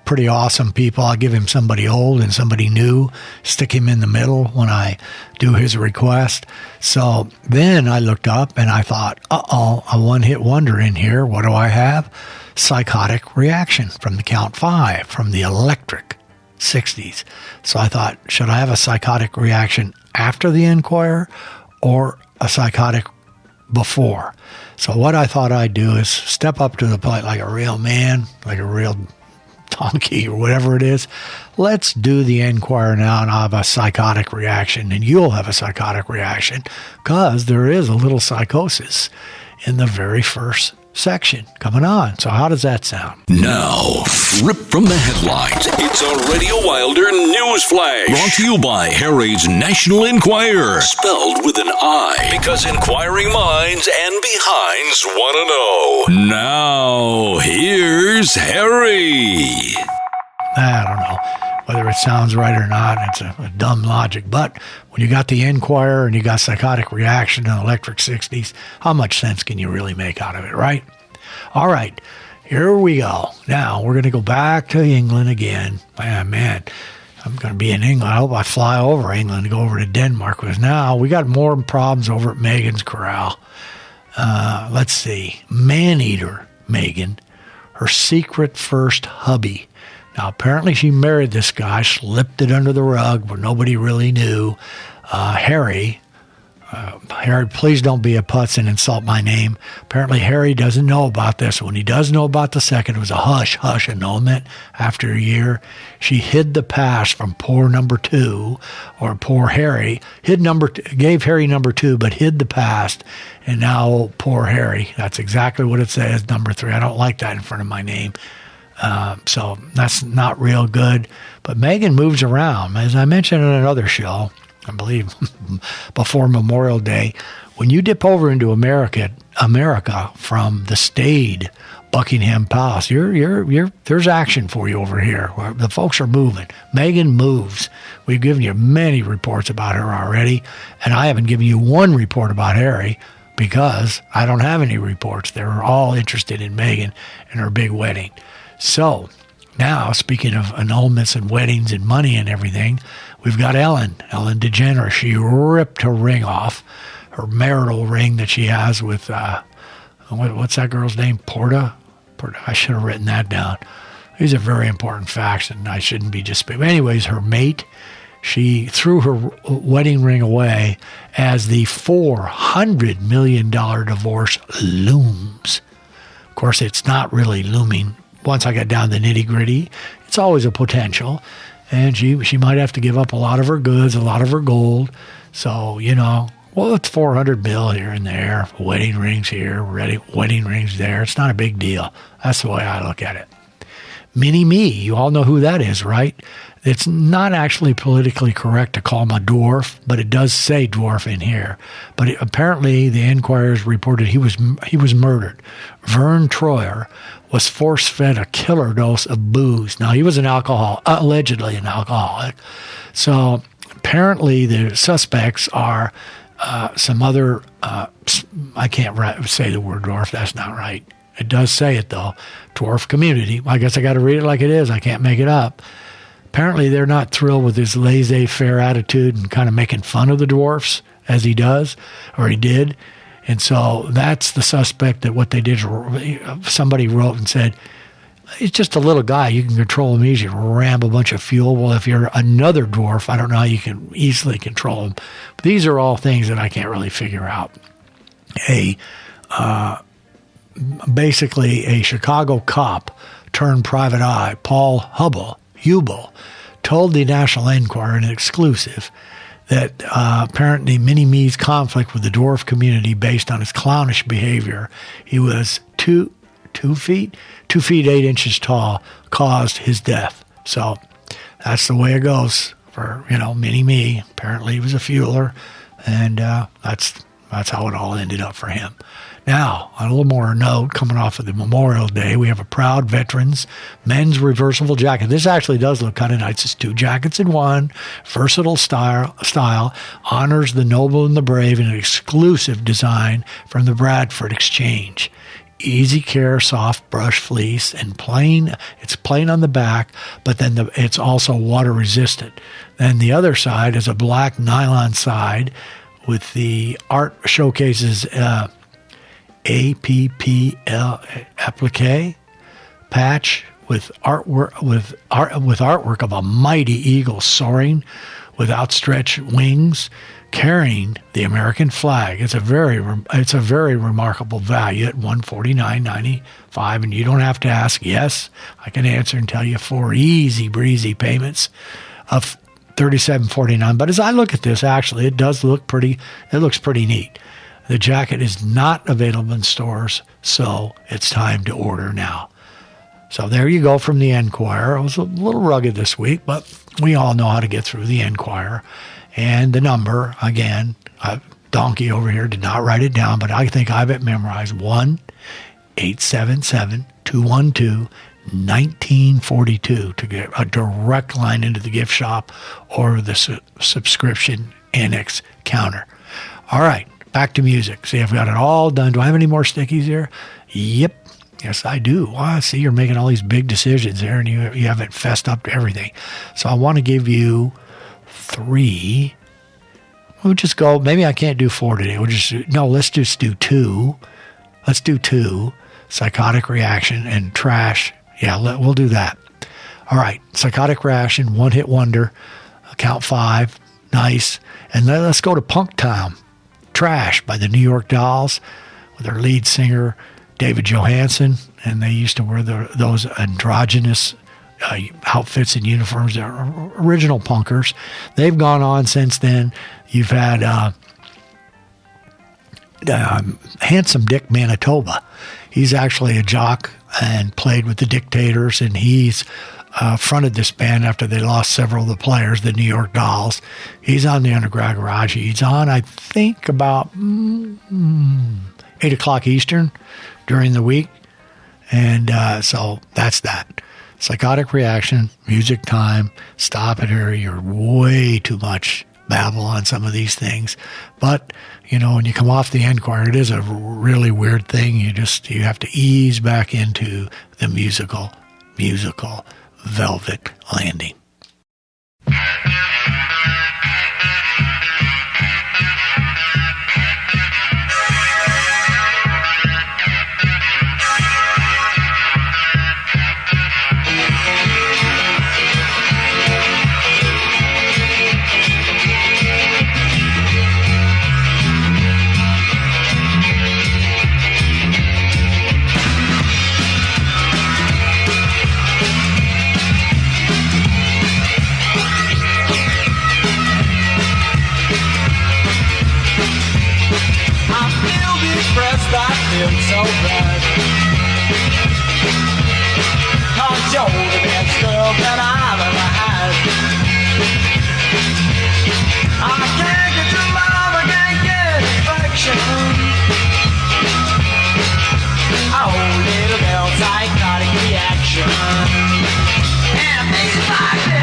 pretty awesome people. I'll give him somebody old and somebody new, stick him in the middle when I do his request. So then I looked up and I thought, a one-hit wonder in here. What do I have? Psychotic Reaction from the Count 5 from the Electric 60s. So I thought, should I have a Psychotic Reaction after the Enquirer or a Psychotic before? So what I thought I'd do is step up to the plate like a real man, like a real donkey or whatever it is. Let's do the Enquirer now, and I'll have a psychotic reaction, and you'll have a psychotic reaction, because there is a little psychosis in the very first section coming on. So how does that sound? Now, ripped from the headlines, it's a Radio Wilder news flash. Brought to you by Harry's National Enquirer, spelled with an I, because inquiring minds and behinds want to know. Now, here's Harry. I don't know whether it sounds right or not. It's a dumb logic. But when you got the Enquirer and you got psychotic reaction and electric 60s, how much sense can you really make out of it, right? All right, here we go. Now, we're going to go back to England again. Man, I'm going to be in England. I hope I fly over England to go over to Denmark, because now we got more problems over at Megan's Corral. Let's see. Man-eater Megan, her secret first hubby. Now, apparently she married this guy, slipped it under the rug where nobody really knew. Harry, please don't be a putz and insult my name. Apparently Harry doesn't know about this. When he does know about the second, it was a hush annulment. After a year, she hid the past from poor number two, or poor Harry. Gave Harry number two, but hid the past. And now poor Harry. That's exactly what it says, number three. I don't like that in front of my name. So that's not real good. But Megan moves around. As I mentioned in another show, I believe before Memorial Day, when you dip over into America from the staid Buckingham Palace, there's action for you over here. The folks are moving. Megan moves. We've given you many reports about her already, and I haven't given you one report about Harry, because I don't have any reports. They're all interested in Megan and her big wedding. So now, speaking of annulments and weddings and money and everything, we've got Ellen DeGeneres. She ripped her ring off, her marital ring that she has with, what's that girl's name? Porta? I should have written that down. These are very important facts, and I shouldn't be just... Anyways, her mate, she threw her wedding ring away as the $400 million divorce looms. Of course, it's not really looming. Once I got down to the nitty-gritty, it's always a potential. And she might have to give up a lot of her goods, a lot of her gold. So, it's $400 million here and there. Wedding rings here, wedding rings there. It's not a big deal. That's the way I look at it. Mini-Me, you all know who that is, right? It's not actually politically correct to call him a dwarf, but it does say dwarf in here. But apparently the Enquirers reported he was murdered. Vern Troyer was force-fed a killer dose of booze. Now, he was allegedly an alcoholic. So apparently the suspects are some other, I can't say the word dwarf, that's not right. It does say it, though. Dwarf community. I guess I got to read it like it is. I can't make it up. Apparently, they're not thrilled with his laissez-faire attitude and kind of making fun of the dwarfs, as he does, or he did. And so that's the suspect that what they did, somebody wrote and said, it's just a little guy. You can control him easy. Ram a bunch of fuel. Well, if you're another dwarf, I don't know how you can easily control him. But these are all things that I can't really figure out. Basically, a Chicago cop turned private eye, Paul Hubel, told the National Enquirer in an exclusive that apparently Mini-Me's conflict with the dwarf community based on his clownish behavior, he was 2 feet 8 inches tall, caused his death. So that's the way it goes for, Mini-Me. Apparently he was a fueler, and that's how it all ended up for him. Now, on a little more note, coming off of the Memorial Day, we have a proud veterans men's reversible jacket. This actually does look kind of nice. It's 2 jackets in one, versatile style, honors the noble and the brave in an exclusive design from the Bradford Exchange. Easy care, soft brush fleece, and plain. It's plain on the back, but then it's also water resistant. Then the other side is a black nylon side with the art showcases APPL applique patch with artwork of a mighty eagle soaring with outstretched wings, carrying the American flag. It's a very remarkable value at $149.95, and you don't have to ask. Yes, I can answer and tell you 4 easy breezy payments of $37.49. But as I look at this, actually, it does look pretty. It looks pretty neat. The jacket is not available in stores, so it's time to order now. So there you go from the Enquirer. It was a little rugged this week, but we all know how to get through the Enquirer. And the number, again, Donkey over here did not write it down, but I think I have it memorized, 1-877-212-1942 to get a direct line into the gift shop or the subscription annex counter. All right, back to music. See, I've got it all done. Do I have any more stickies here? Yep. Yes, I do. I see you're making all these big decisions there, and you haven't fessed up to everything. So I want to give you 3. We'll just go. Maybe I can't do 4 today. Let's just do 2. Let's do 2. Psychotic Reaction and Trash. Yeah, we'll do that. All right. Psychotic Reaction, One Hit Wonder, Count 5. Nice. And then let's go to Punk Town. Trash by the New York Dolls with their lead singer, David Johansen, and they used to wear those androgynous outfits and uniforms. They're original punkers. They've gone on since then. You've had Handsome Dick Manitoba. He's actually a jock and played with the Dictators, and he's fronted this band after they lost several of the players, the New York Dolls. He's on the Underground Garage. He's on, I think, about 8 o'clock Eastern during the week. And so that's that. Psychotic Reaction, Music Time, stop it here. You're way too much babble on some of these things. But, when you come off the Enquirer, it is a really weird thing. You have to ease back into the musical Velvet Landing. I feel so bad. Cause you're the best girl that I've ever had. I can't get your love, I can't get affection. Oh, little girl, psychotic reaction. And things like this.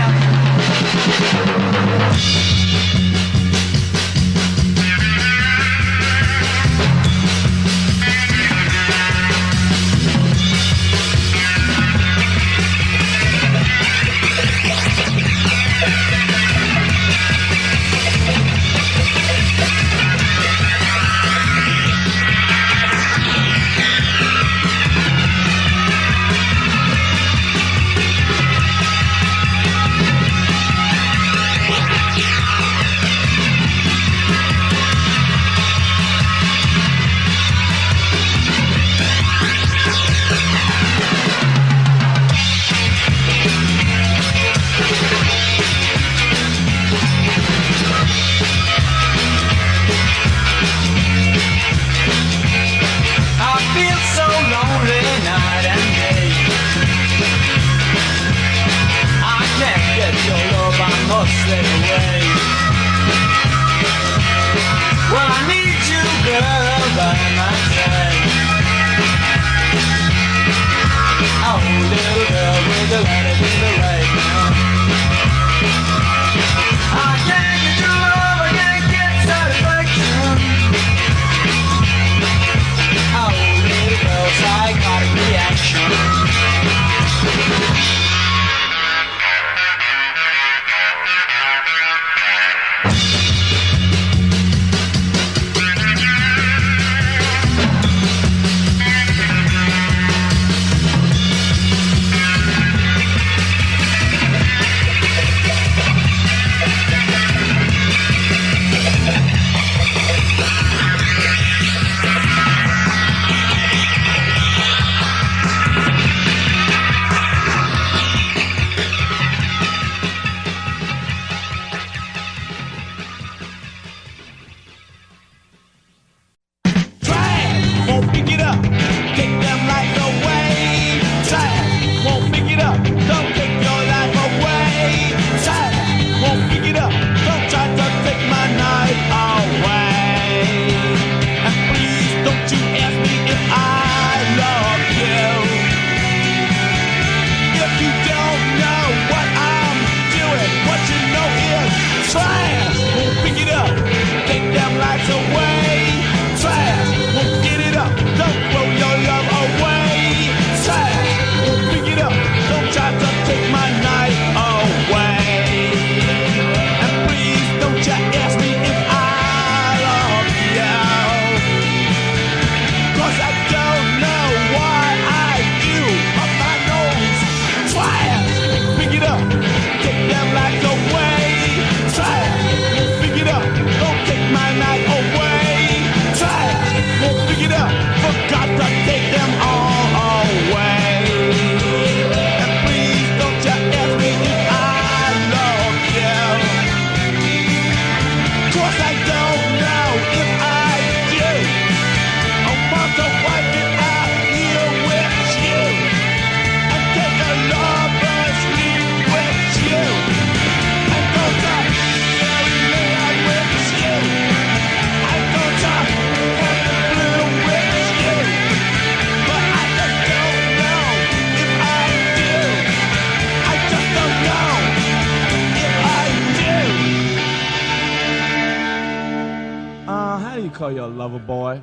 call you a lover boy.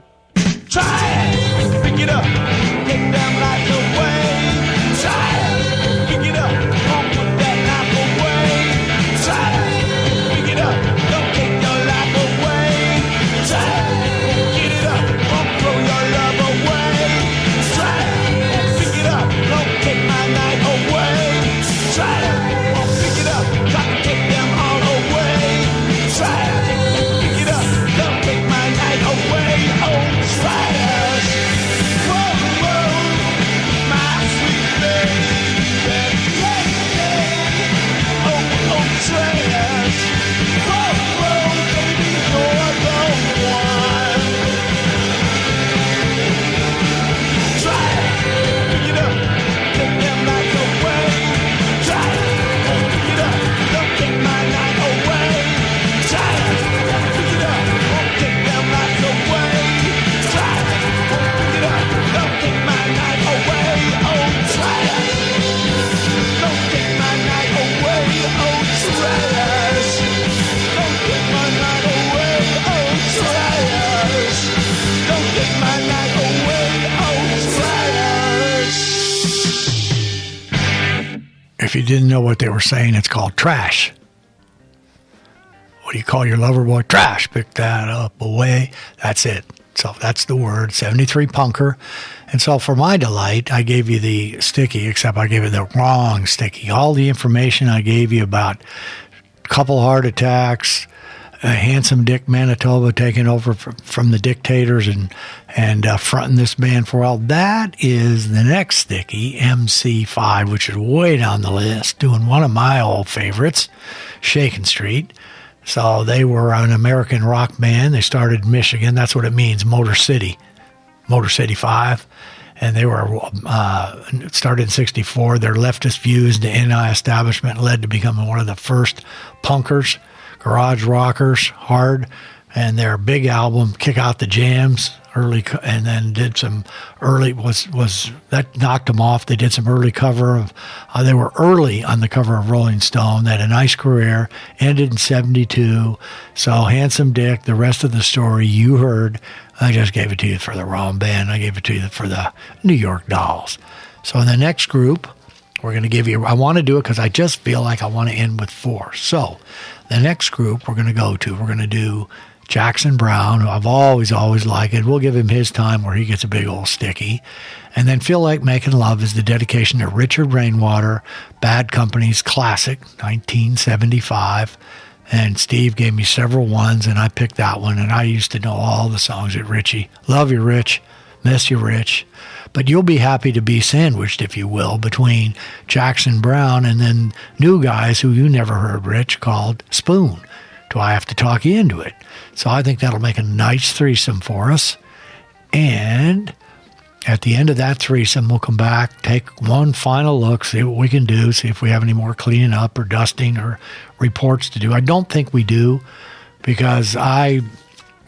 Try it, pick it up, take them lights away. Try it, pick it up, don't put that life away. Try it, pick it up, don't take your life away. Try it, get it up, don't throw your love away. Try it, pick it up, don't take my night away. Try it, pick it up, try to take them all away. Try it, pick it up, don't take my night away. Oh, try it. Whoa, whoa, my sweet baby. Oh, oh, try it. Whoa, whoa, baby, you're the one. Try it, pick it up, take them lights away. Try it, pick it up, don't take my night away. Try it, pick it up, don't take them lights away. Try it, pick it up, don't take my night away. Oh, try it, don't take my night away. Oh, try it, don't take my night away. Oh, try it, don't take my night away. Oh, try it. If you didn't know what they were saying, it's called trash. What do you call your lover boy? Trash. Pick that up away. That's it. So that's the word, 73 punker. And so for my delight, I gave you the sticky, except I gave you the wrong sticky. All the information I gave you about a couple heart attacks, Handsome Dick Manitoba taking over from the dictators and fronting this band for a while. That is the next sticky, MC5, which is way down the list, doing one of my old favorites, Shakin' Street. So they were an American rock band. They started in Michigan. That's what it means, Motor City 5. And they were started in 64. Their leftist views, the anti-establishment, led to becoming one of the first punkers, garage rockers, hard. And their big album, Kick Out the Jams, early, and then did some early, was that knocked them off. They did some early cover of, they were early on the cover of Rolling Stone. They had a nice career, ended in 72. So Handsome Dick, the rest of the story you heard. I just gave it to you for the wrong band. I gave it to you for the New York Dolls. So in the next group, we're going to give you, I want to do it because I just feel like I want to end with 4. So the next group we're going to do Jackson Browne, who I've always liked it. We'll give him his time where he gets a big old sticky. And then Feel Like Making Love is the dedication to Richard Rainwater, Bad Company's classic, 1975. And Steve gave me several ones, and I picked that one. And I used to know all the songs at Richie. Love you, Rich. Miss you, Rich. But you'll be happy to be sandwiched, if you will, between Jackson Browne and then new guys who you never heard, Rich, called Spoon. Do I have to talk you into it? So I think that'll make a nice threesome for us. And at the end of that threesome, we'll come back, take one final look, see what we can do, see if we have any more cleaning up or dusting or reports to do. I don't think we do, because I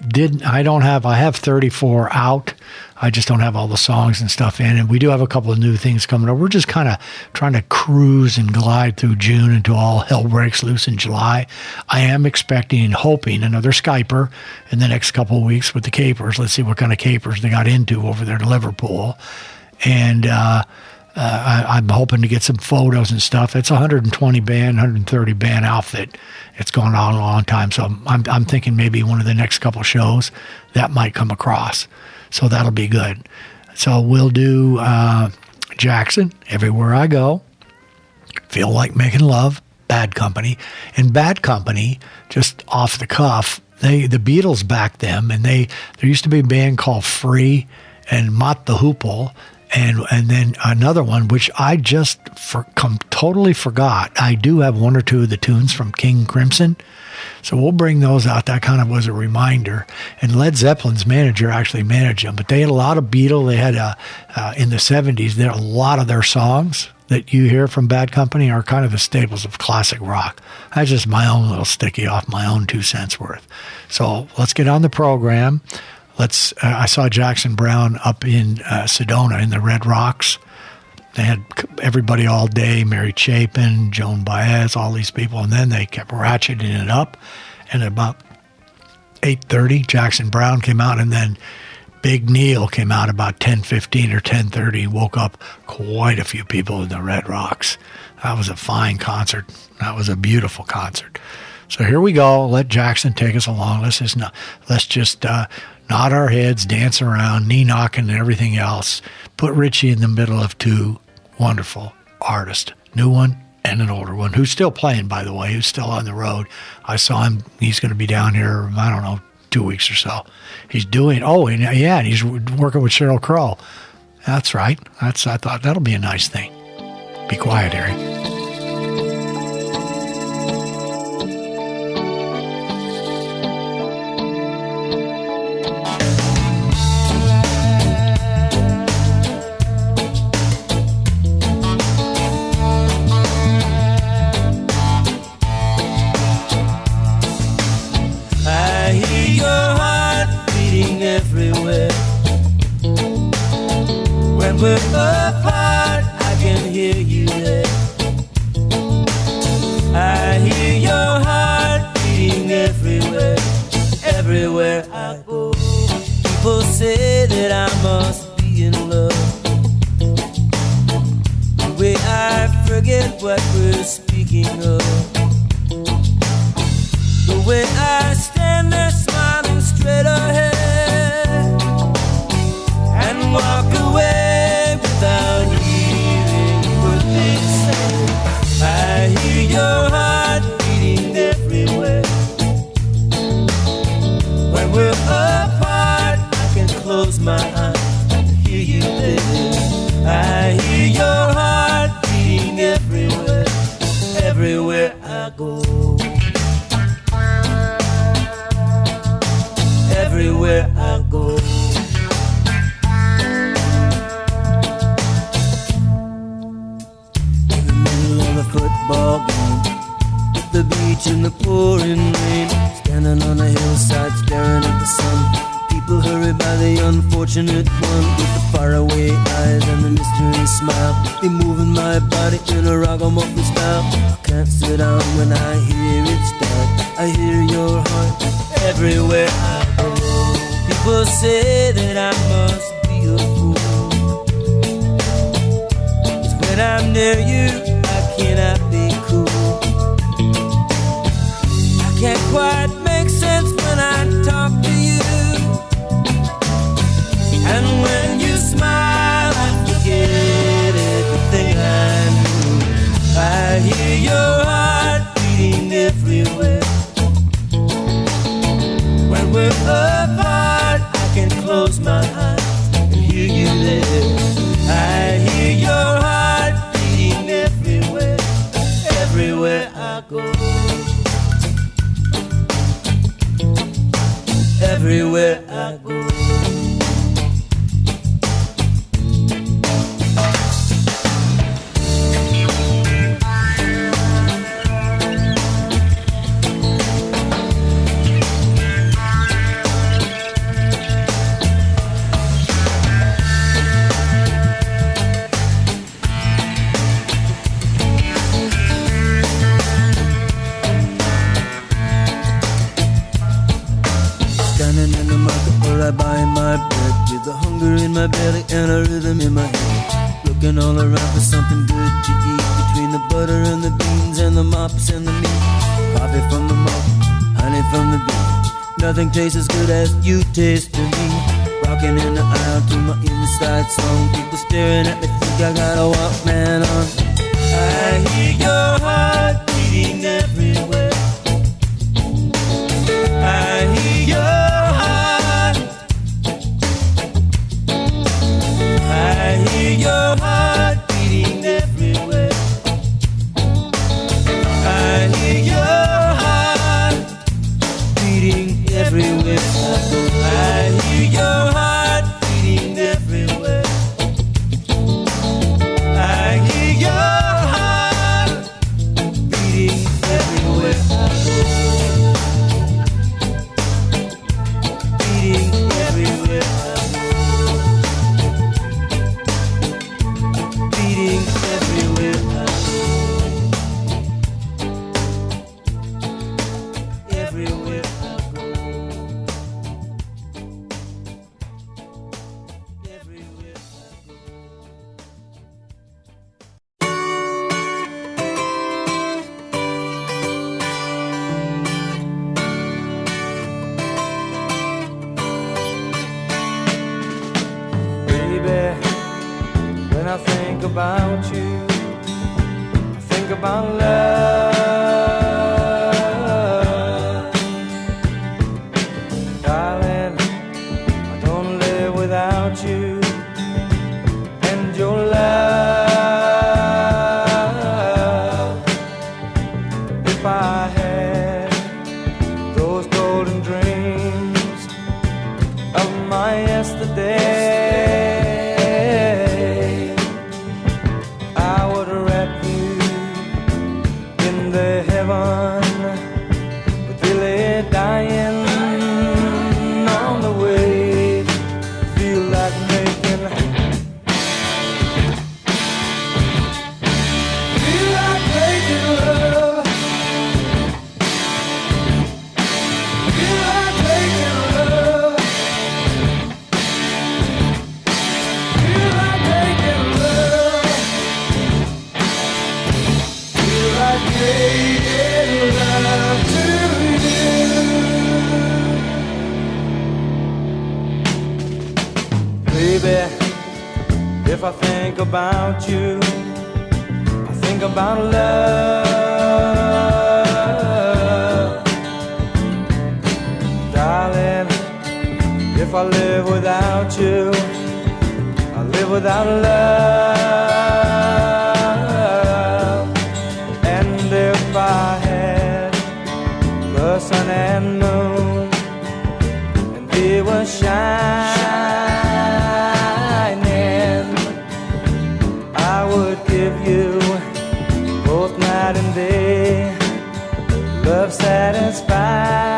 have 34 out. I just don't have all the songs and stuff in. And we do have a couple of new things coming up. We're just kind of trying to cruise and glide through June until all hell breaks loose in July. I am expecting and hoping another Skyper in the next couple of weeks with the Capers. Let's see what kind of capers they got into over there to Liverpool. And I'm hoping to get some photos and stuff. It's a 120 band, 130 band outfit. It's gone on a long time. So I'm thinking maybe one of the next couple shows that might come across. So that'll be good. So we'll do Jackson, Everywhere I Go, Feel Like Making Love, Bad Company. And Bad Company, just off the cuff, the Beatles backed them, and there used to be a band called Free and Mott the Hoople, and then another one, which I just totally forgot. I do have one or two of the tunes from King Crimson, so we'll bring those out. That kind of was a reminder. And Led Zeppelin's manager actually managed them, but they had a lot of Beatles. They had in the 70s, there a lot of their songs that you hear from Bad Company are kind of the staples of classic rock. That's just my own little sticky off my own 2 cents worth. So let's get on the program. I saw Jackson Browne up in Sedona in the Red Rocks. They had everybody all day, Mary Chapin, Joan Baez, all these people, and then they kept ratcheting it up. And at about 8:30. Jackson Brown came out, and then Big Neil came out about 10:15 or 10:30. Woke up quite a few people in the Red Rocks. That was a fine concert. That was a beautiful concert. So here we go. Let Jackson take us along. Let's just nod our heads, dance around, knee knocking, and everything else. Put Richie in the middle of two wonderful artists, new one and an older one, who's still playing, by the way, who's still on the road. I saw him. He's going to be down here, I don't know, 2 weeks or so. He's doing, and he's working with Sheryl Crow. That's right. I thought that'll be a nice thing. Be quiet, Harry. Everywhere. When we're apart, I can hear you there. I hear your heart beating everywhere, everywhere I go. People say that I must be in love. The way I forget what we're speaking of. The way I stand there smiling straight ahead and walk away without hearing what they say. I hear your heart beating everywhere. When we're apart, I can close my eyes and hear you there. I hear your heart beating everywhere, everywhere I go. Everywhere I go. In the middle of a football game, at the beach in the pouring rain, standing on a hillside staring at the sun. People hurry by the unfortunate one with the faraway eyes and the mystery smile. They moving my body in a ragamuffin style. I can't sit down when I hear it start. I hear your heart everywhere I go. People say that I must be a fool, 'cause when I'm near you, I cannot be cool. I can't quite make sense when I talk to you, and when you smile, I forget everything I knew. I hear your heart beating everywhere. When we're apart, I can close my eyes and hear you there. I hear your heart beating everywhere, everywhere I go. Everywhere I go. I buy my bread with a hunger in my belly and a rhythm in my head. Looking all around for something good to eat, between the butter and the beans and the mops and the meat. Coffee from the mug, honey from the bee. Nothing tastes as good as you taste to me. Rocking in the aisle to my inside song. People staring at me think I got a Walkman on. I hear your heart beating everywhere. I hear your I hear your heart beating everywhere. I hear your heart beating everywhere. I hear your heart beating everywhere. I hear your heart beating everywhere. about you, I think about love. Darling, I don't live without you and your love. If I had those golden dreams of my yesterday, I would wrap you in the heaven, but really dying on the way. Feel like making, feel like making love, feel like making love, feel like making love, feel like making love to you. Baby, if I think about you, I think about love. Darling, if I live without you, I live without love. And if I had the sun and moon, and they were shining, I would give you both night and day love satisfying.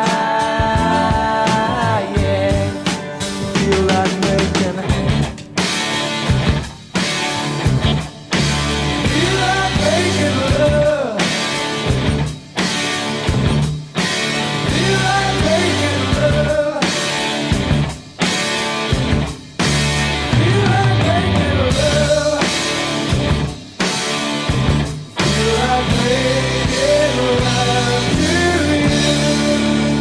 Feel like making, feel like making love, feel like making love, feel like making love, feel like making love to you.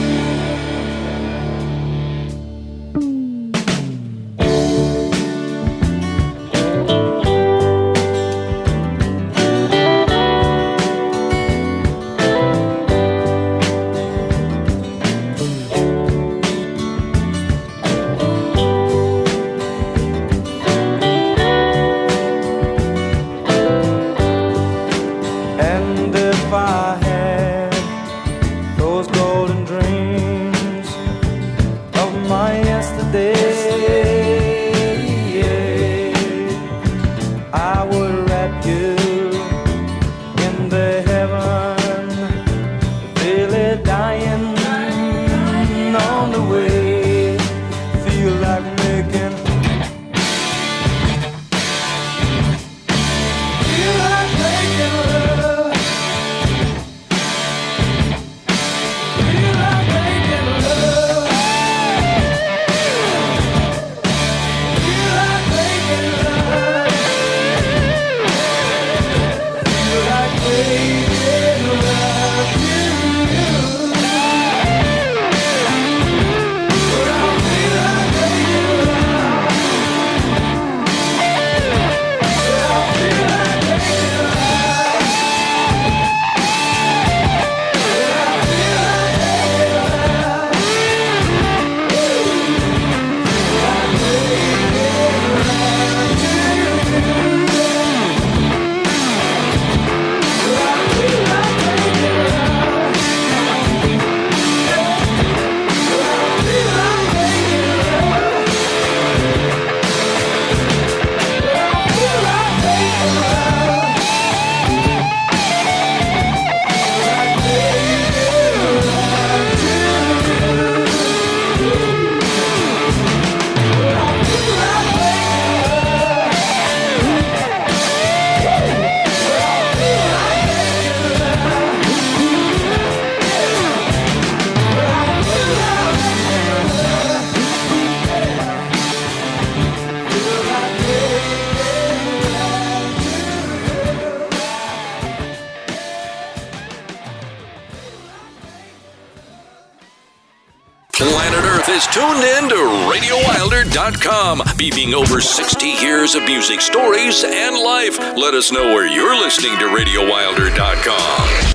planet Earth is tuned in to RadioWilder.com, beaming over 60 years of music stories and life. Let us know where you're listening to RadioWilder.com.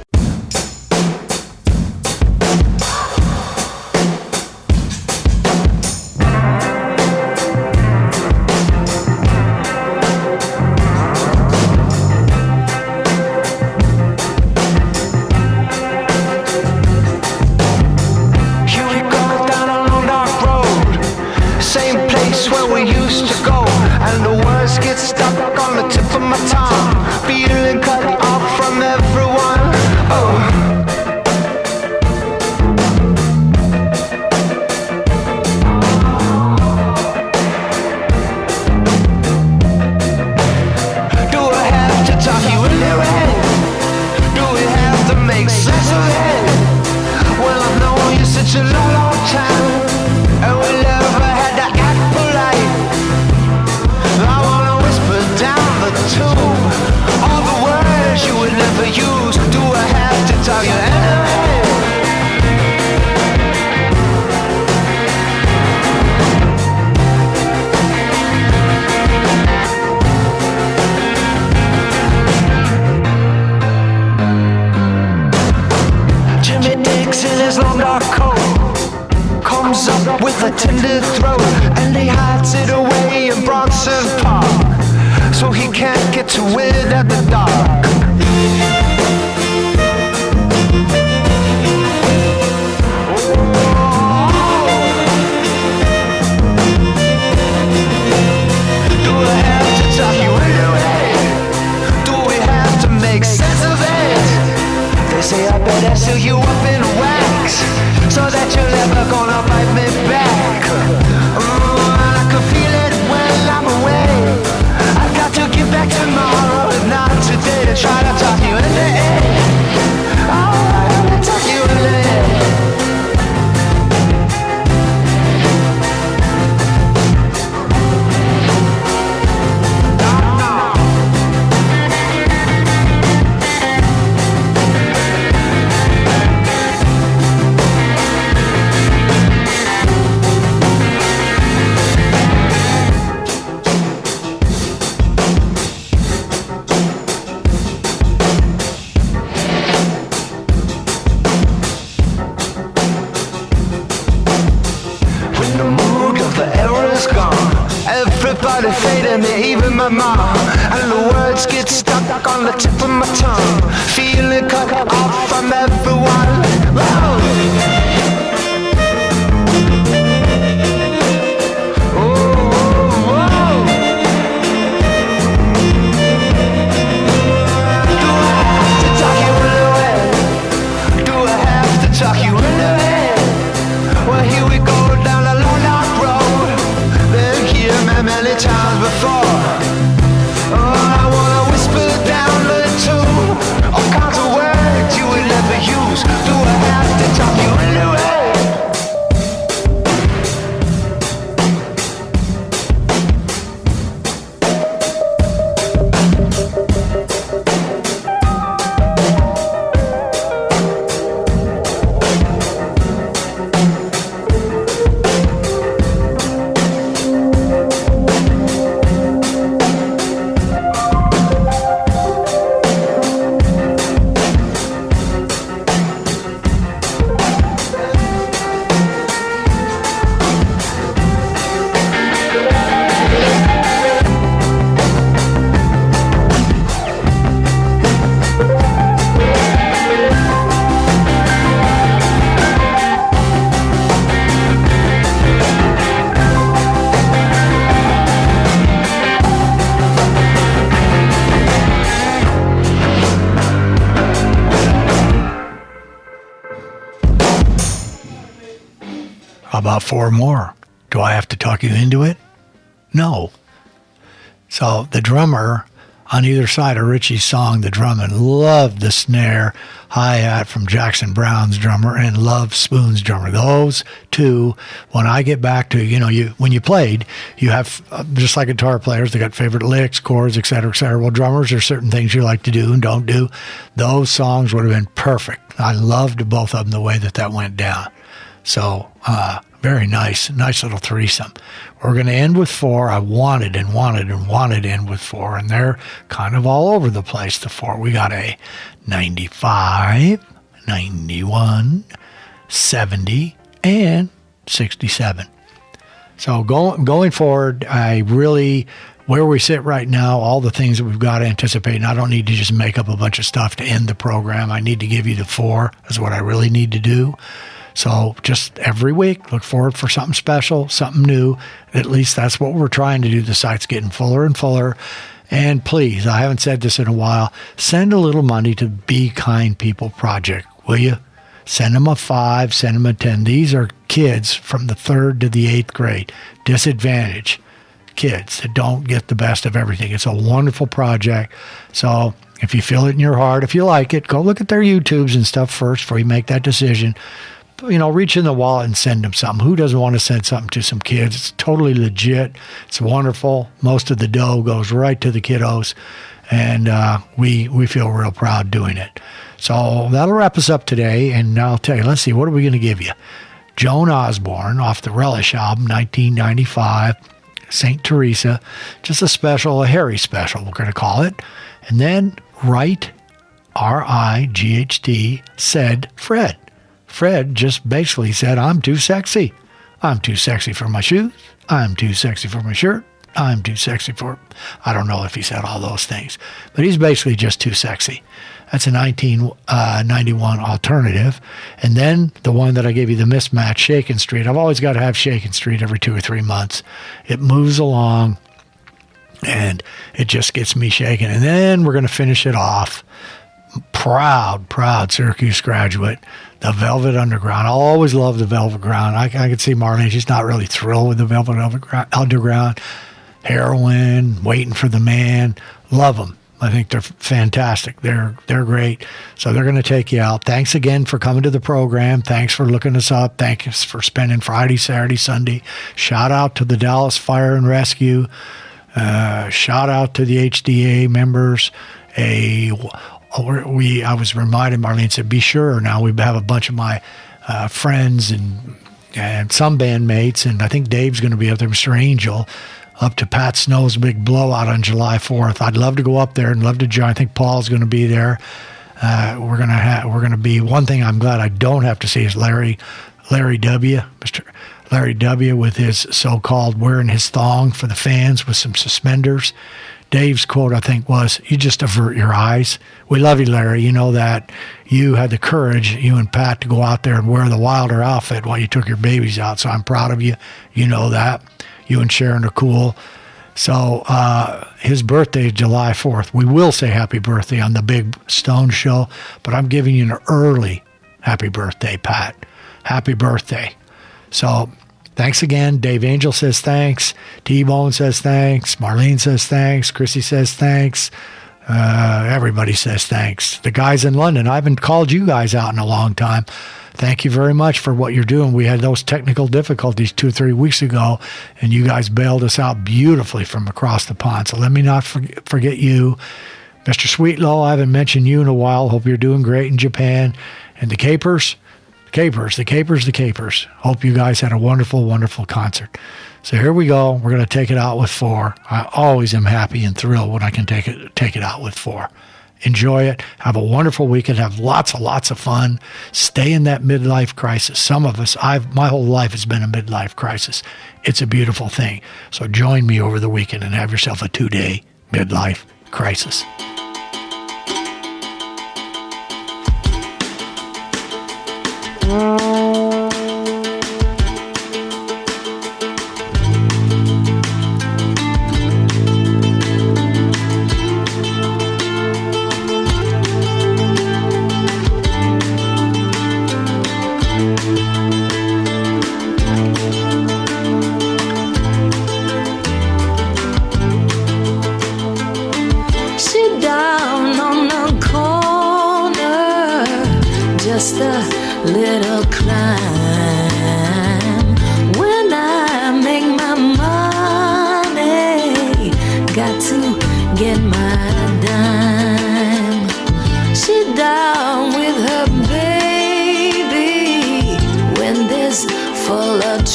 About 4 more. Do I have to talk you into it? No. So the drummer on either side of Richie's song, the drumming, loved the snare hi-hat from Jackson Brown's drummer and loved Spoon's drummer. Those two, when I get back to, when you played, you have, just like guitar players, they got favorite licks, chords, et cetera, et cetera. Well, drummers, there's certain things you like to do and don't do. Those songs would have been perfect. I loved both of them the way that went down. So, Very nice little threesome. We're going to end with 4. I wanted to end with 4, and they're kind of all over the place, the 4. We got a 95, 91, 70, and 67. So going forward, I really, where we sit right now, all the things that we've got to anticipate, and I don't need to just make up a bunch of stuff to end the program. I need to give you the 4 is what I really need to do. So just every week, look forward for something special, something new. At least that's what we're trying to do. The site's getting fuller and fuller. And please, I haven't said this in a while, send a little money to Be Kind People Project, will you? Send them a 5, send them a 10. These are kids from the 3rd to the 8th grade, disadvantaged kids that don't get the best of everything. It's a wonderful project. So if you feel it in your heart, if you like it, go look at their YouTubes and stuff first before you make that decision. You know, reach in the wallet and send them something. Who doesn't want to send something to some kids? It's totally legit. It's wonderful. Most of the dough goes right to the kiddos, and we feel real proud doing it. So that'll wrap us up today, and I'll tell you, let's see, what are we going to give you? Joan Osborne off the Relish album, 1995, St. Teresa, just a special, a Harry special, we're going to call it. And then Wright, R-I-G-H-T, said Fred. Fred just basically said, I'm too sexy. I'm too sexy for my shoes. I'm too sexy for my shirt. I'm too sexy for... I don't know if he said all those things, but he's basically just too sexy. That's a 1991 alternative. And then the one that I gave you, the mismatch, Shakin' Street. I've always got to have Shakin' Street every 2 or 3 months. It moves along, and it just gets me shaking. And then we're going to finish it off. Proud Syracuse graduate, the Velvet Underground. I always loved the Velvet Underground. I could see Marlene, she's not really thrilled with the Velvet Underground. Heroin, Waiting for the Man, love them. I think they're fantastic. They're great. So they're going to take you out. Thanks again for coming to the program. Thanks for looking us up. Thanks for spending Friday, Saturday, Sunday. Shout out to the Dallas Fire and Rescue. Shout out to the HDA members. I was reminded, Marlene said, be sure now we have a bunch of my friends and some bandmates, and I think Dave's going to be up there, Mr. Angel, up to Pat Snow's big blowout on July 4th. I'd love to go up there and love to join. I think Paul's going to be there. We're going to be, one thing I'm glad I don't have to see is Larry W., Mr. Larry W. with his so-called wearing his thong for the fans with some suspenders. Dave's quote, I think, was, you just avert your eyes. We love you, Larry. You know that you had the courage, you and Pat, to go out there and wear the Wilder outfit while you took your babies out. So I'm proud of you. You know that. You and Sharon are cool. So his birthday is July 4th. We will say happy birthday on the Big Stone Show, but I'm giving you an early happy birthday, Pat. Happy birthday. So thanks again. Dave Angel says thanks. T-Bone says thanks. Marlene says thanks. Chrissy says thanks. Everybody says thanks. The guys in London, I haven't called you guys out in a long time. Thank you very much for what you're doing. We had those technical difficulties 2 or 3 weeks ago, and you guys bailed us out beautifully from across the pond. So let me not forget you. Mr. Sweetlow, I haven't mentioned you in a while. Hope you're doing great in Japan. And the Capers. Hope you guys had a wonderful, wonderful concert. So here we go. We're going to take it out with 4. I always am happy and thrilled when I can take it out with 4. Enjoy it. Have a wonderful weekend. Have lots of fun. Stay in that midlife crisis. Some of us, my whole life has been a midlife crisis. It's a beautiful thing. So join me over the weekend and have yourself a 2-day midlife crisis. Sit down on the corner, just a little climb. When I make my money, got to get my dime. Sit down with her baby when there's full of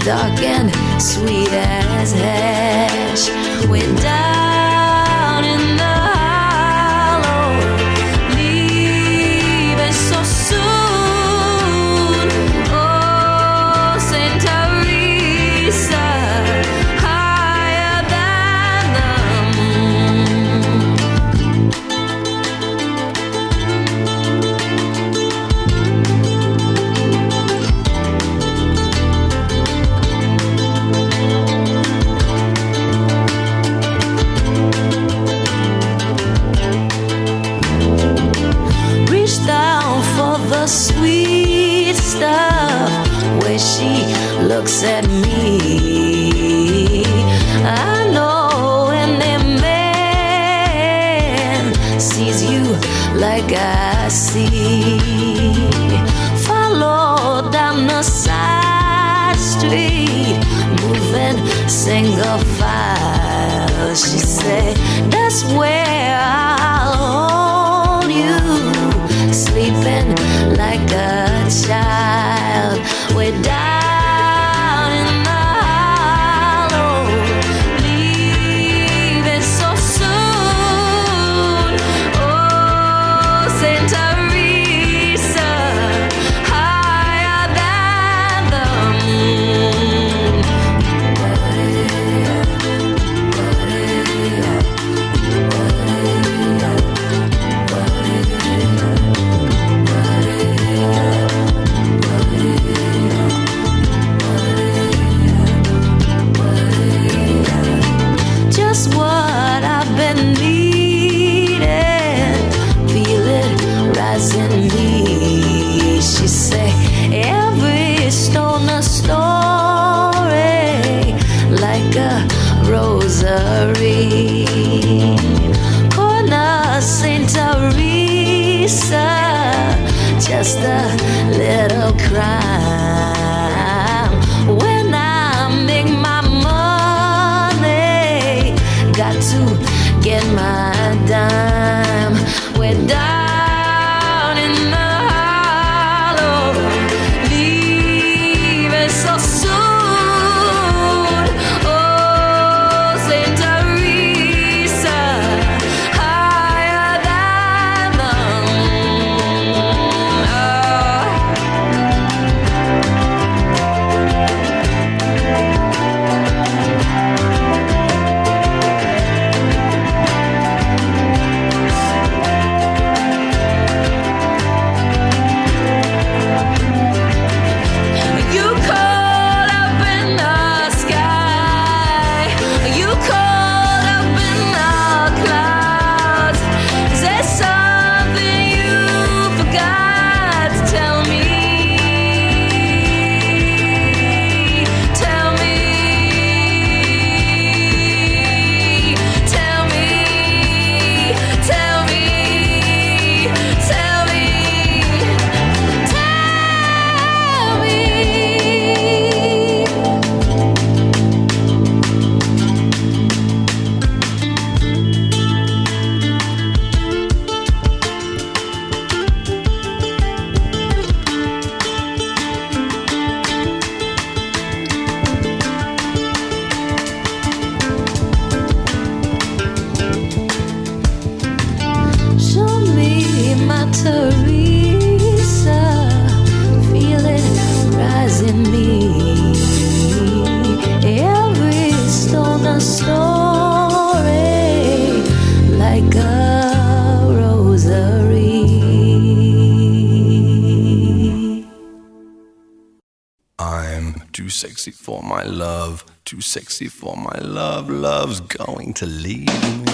dark and sweet as hash. We're down in the hollow, leaving so soon. Oh, Saint Teresa, higher than the moon. Reach down for the sweet stuff where she looks at me. I know when a man sees you like I see. Follow down the side street, moving single file. She said, that's where I'll hold you, sleeping like a child. We're down in the hollow, leaving so soon. Oh, Saint Teresa, higher than the moon. Just what I've been needing, feel it rise in me. She say, every stone a story, like a rosary. Corner Saint Teresa, just a little crime. When I make my money, got to get my dime. We're down in the hollow, leaving so soon. Oh, Saint Teresa, higher than the moon. You called up in the sky, you called up in the clouds. Is there something you forgot to tell me? Tell me, tell me, tell me, tell me, tell me. Show me my Teresa, feel it rise in me. Every stone a story, like a rosary. I'm too sexy for my love, too sexy for my love. Love's going to leave me.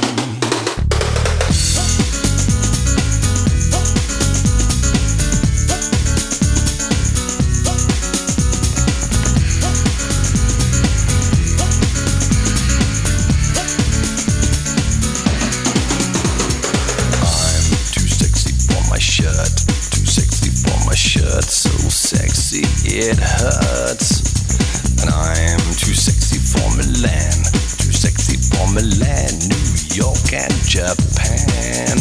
I'm too sexy for my shirt, too sexy for my shirt, so sexy it hurts. And I'm too sexy for Milan, too sexy for Milan, New York and Japan.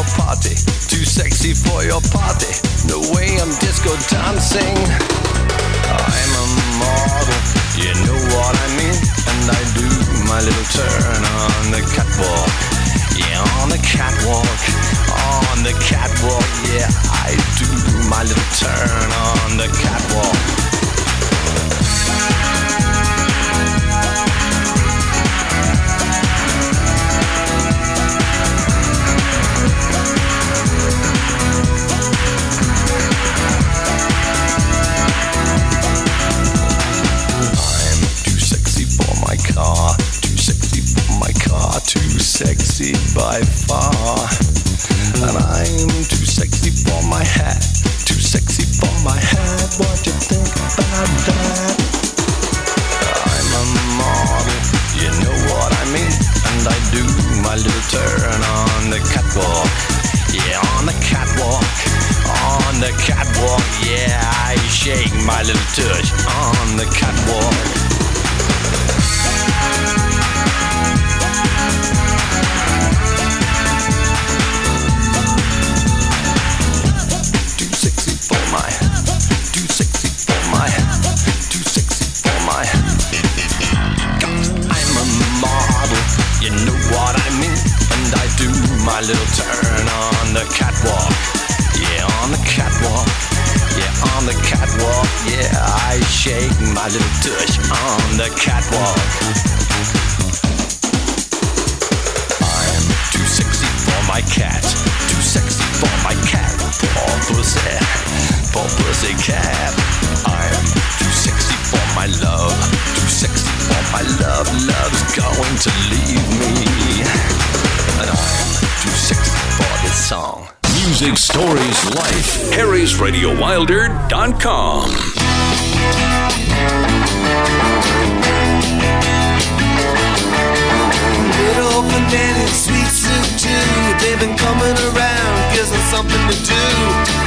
your party, too sexy for your party. No way I'm disco dancing. I'm a model, you know what I mean. And I do my little turn on the catwalk. Yeah, on the catwalk, on the catwalk. Yeah, I do my little turn on the catwalk. Car, too sexy for my car, too sexy by far. And I'm too sexy for my hat, too sexy for my hat. What you think about that? I'm a model, you know what I mean. And I do my little turn on the catwalk. Yeah, on the catwalk, on the catwalk. Yeah, I shake my little tush on the catwalk. My little turn on the catwalk. Yeah, on the catwalk. Yeah, on the catwalk. Yeah, I shake my little tush on the catwalk. I'm too sexy for my cat, too sexy for my cat. Poor pussy cat. I'm too sexy for my love, too sexy for my love. Love's going to leave me. And I'm too sexy for this song. Music, stories, life. HarrysRadioWilder.com. Little Fandanny, sweet soup too. They've been coming around, gives them something to do.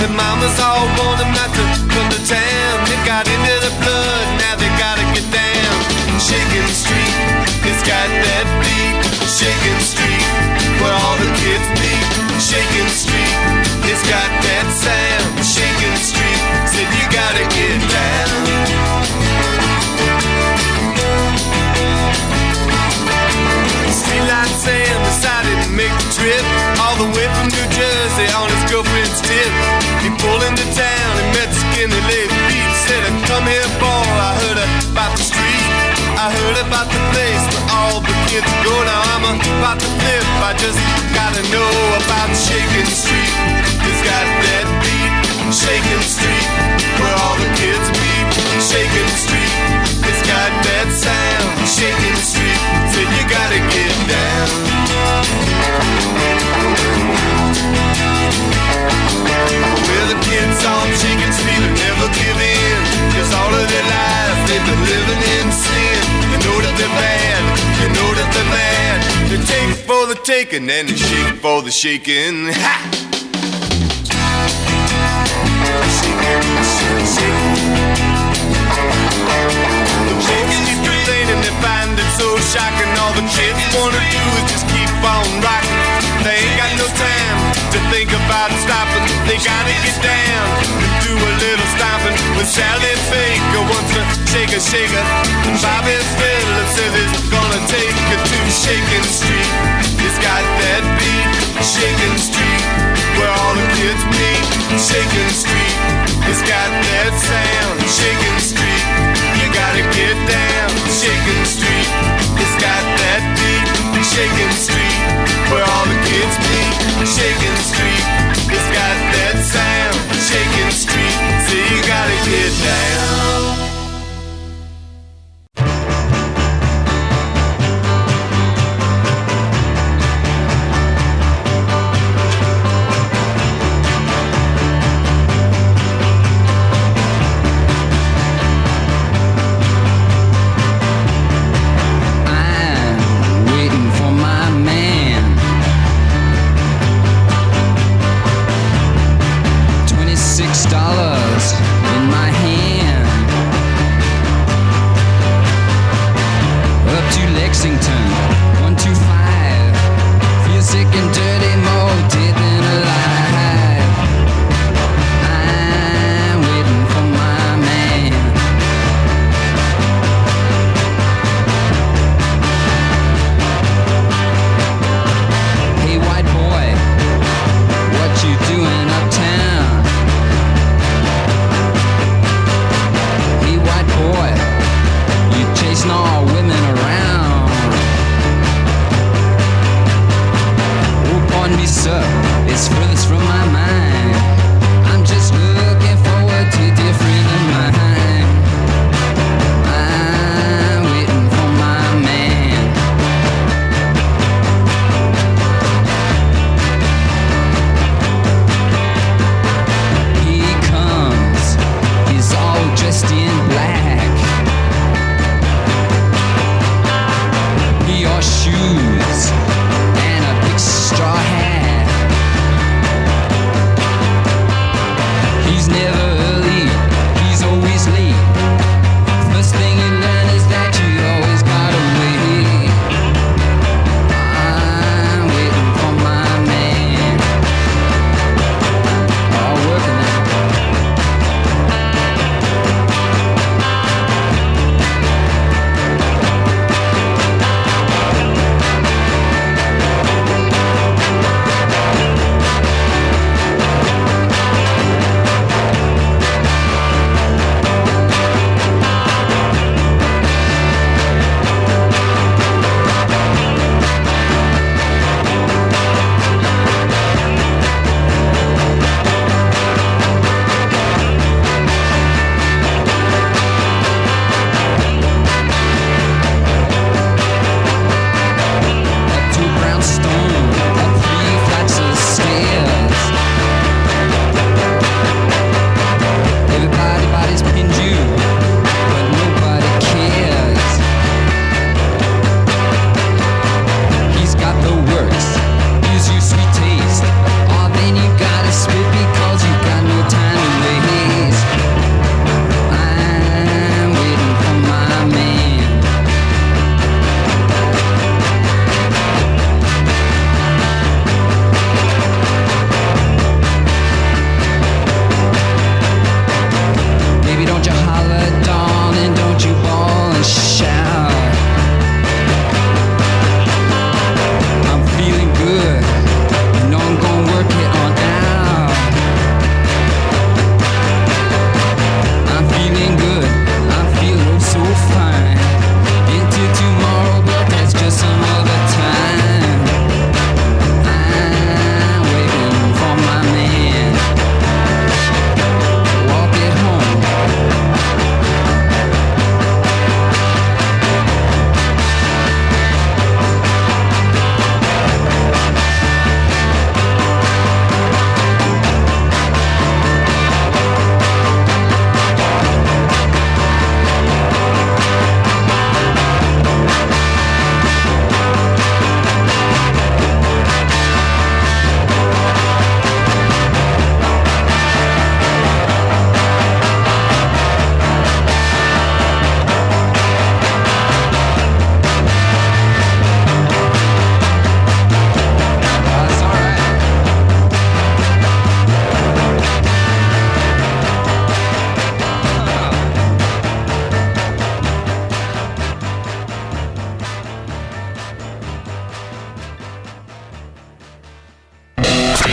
And mamas all want them not to come to town. They got into the blood, now they gotta get down. Shaking Street, it's got that beat. Shaking Street, where all the kids meet. Shaking Street, it's got that sound. Shaking Street, said you gotta get down. Streetlight Sam decided to make the trip all the way from New Jersey on his girlfriend's tip. He pulled into town and met Skinny Lady Pete. Said, come here, boy, I heard about the street. I heard about the place where all the kids go. Now I'm about to flip, I just gotta know about Shaking Street. It's got that beat. Shaking Street, where all the kids meet. Shaking Street, it's got that sound. Shaking Street, so you gotta get down. Well, the kids on Shaking Street will never give in, 'cause all of their lives they've been living in sin. You know that they're bad, you know that they're mad. They take for the taking and they shake for the shaking. Ha! Shaking is complaining, they find it so shocking. All the kids wanna do is just keep on rocking. They ain't got no time to think about stopping. They gotta get down and do a little stomping. With Sally Baker wants to shake a shaker, and Bobby Phillips says it's gonna take her to Shaking Street. It's got that beat, Shaking Street, where all the kids meet. Shaking Street, it's got that sound. Shaking Street, you gotta get down. Shaking Street, it's got that beat. Shaking Street, where all the kids meet. Shaking Street, it's got that sound. Shaking Street, so you gotta get down. peace up, it's furthest from my mind. I'm just looking forward to a dear friend of mine. I'm waiting for my man. He comes, he's all dressed in black. He wore shoes and a big straw hat. He's never early, he's always late. First thing you learn is that you always gotta wait. I'm waiting for my man. All working out. Up to a brownstone, up 3 flights of stairs. Everybody's pinned you, but nobody cares. He's got the works, gives you sweet taste. Oh, then you gotta spit because you got no time to waste. I'm waiting for my man. Baby, don't you holler, darling, don't you bawl and shout. I'm feeling good, you know I'm gonna work it on out. I'm feeling good, I'm feeling so fine. Into tomorrow, but that's just some other time. I'm waiting for my man. Walk it home. It's all right.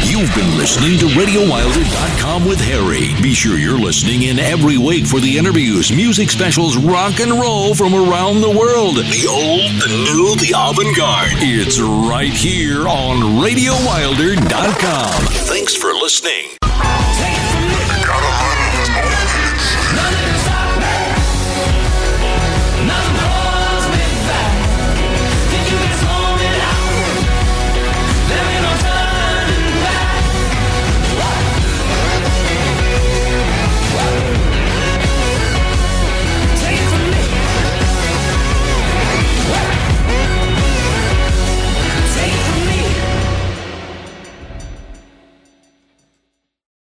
You've been listening to RadioWilder.com with Harry. Be sure you're listening in every week for the interviews, music specials, rock and roll from around the world. The old, the new, the avant-garde. It's right here on RadioWilder.com. Thanks for listening. Take it from me.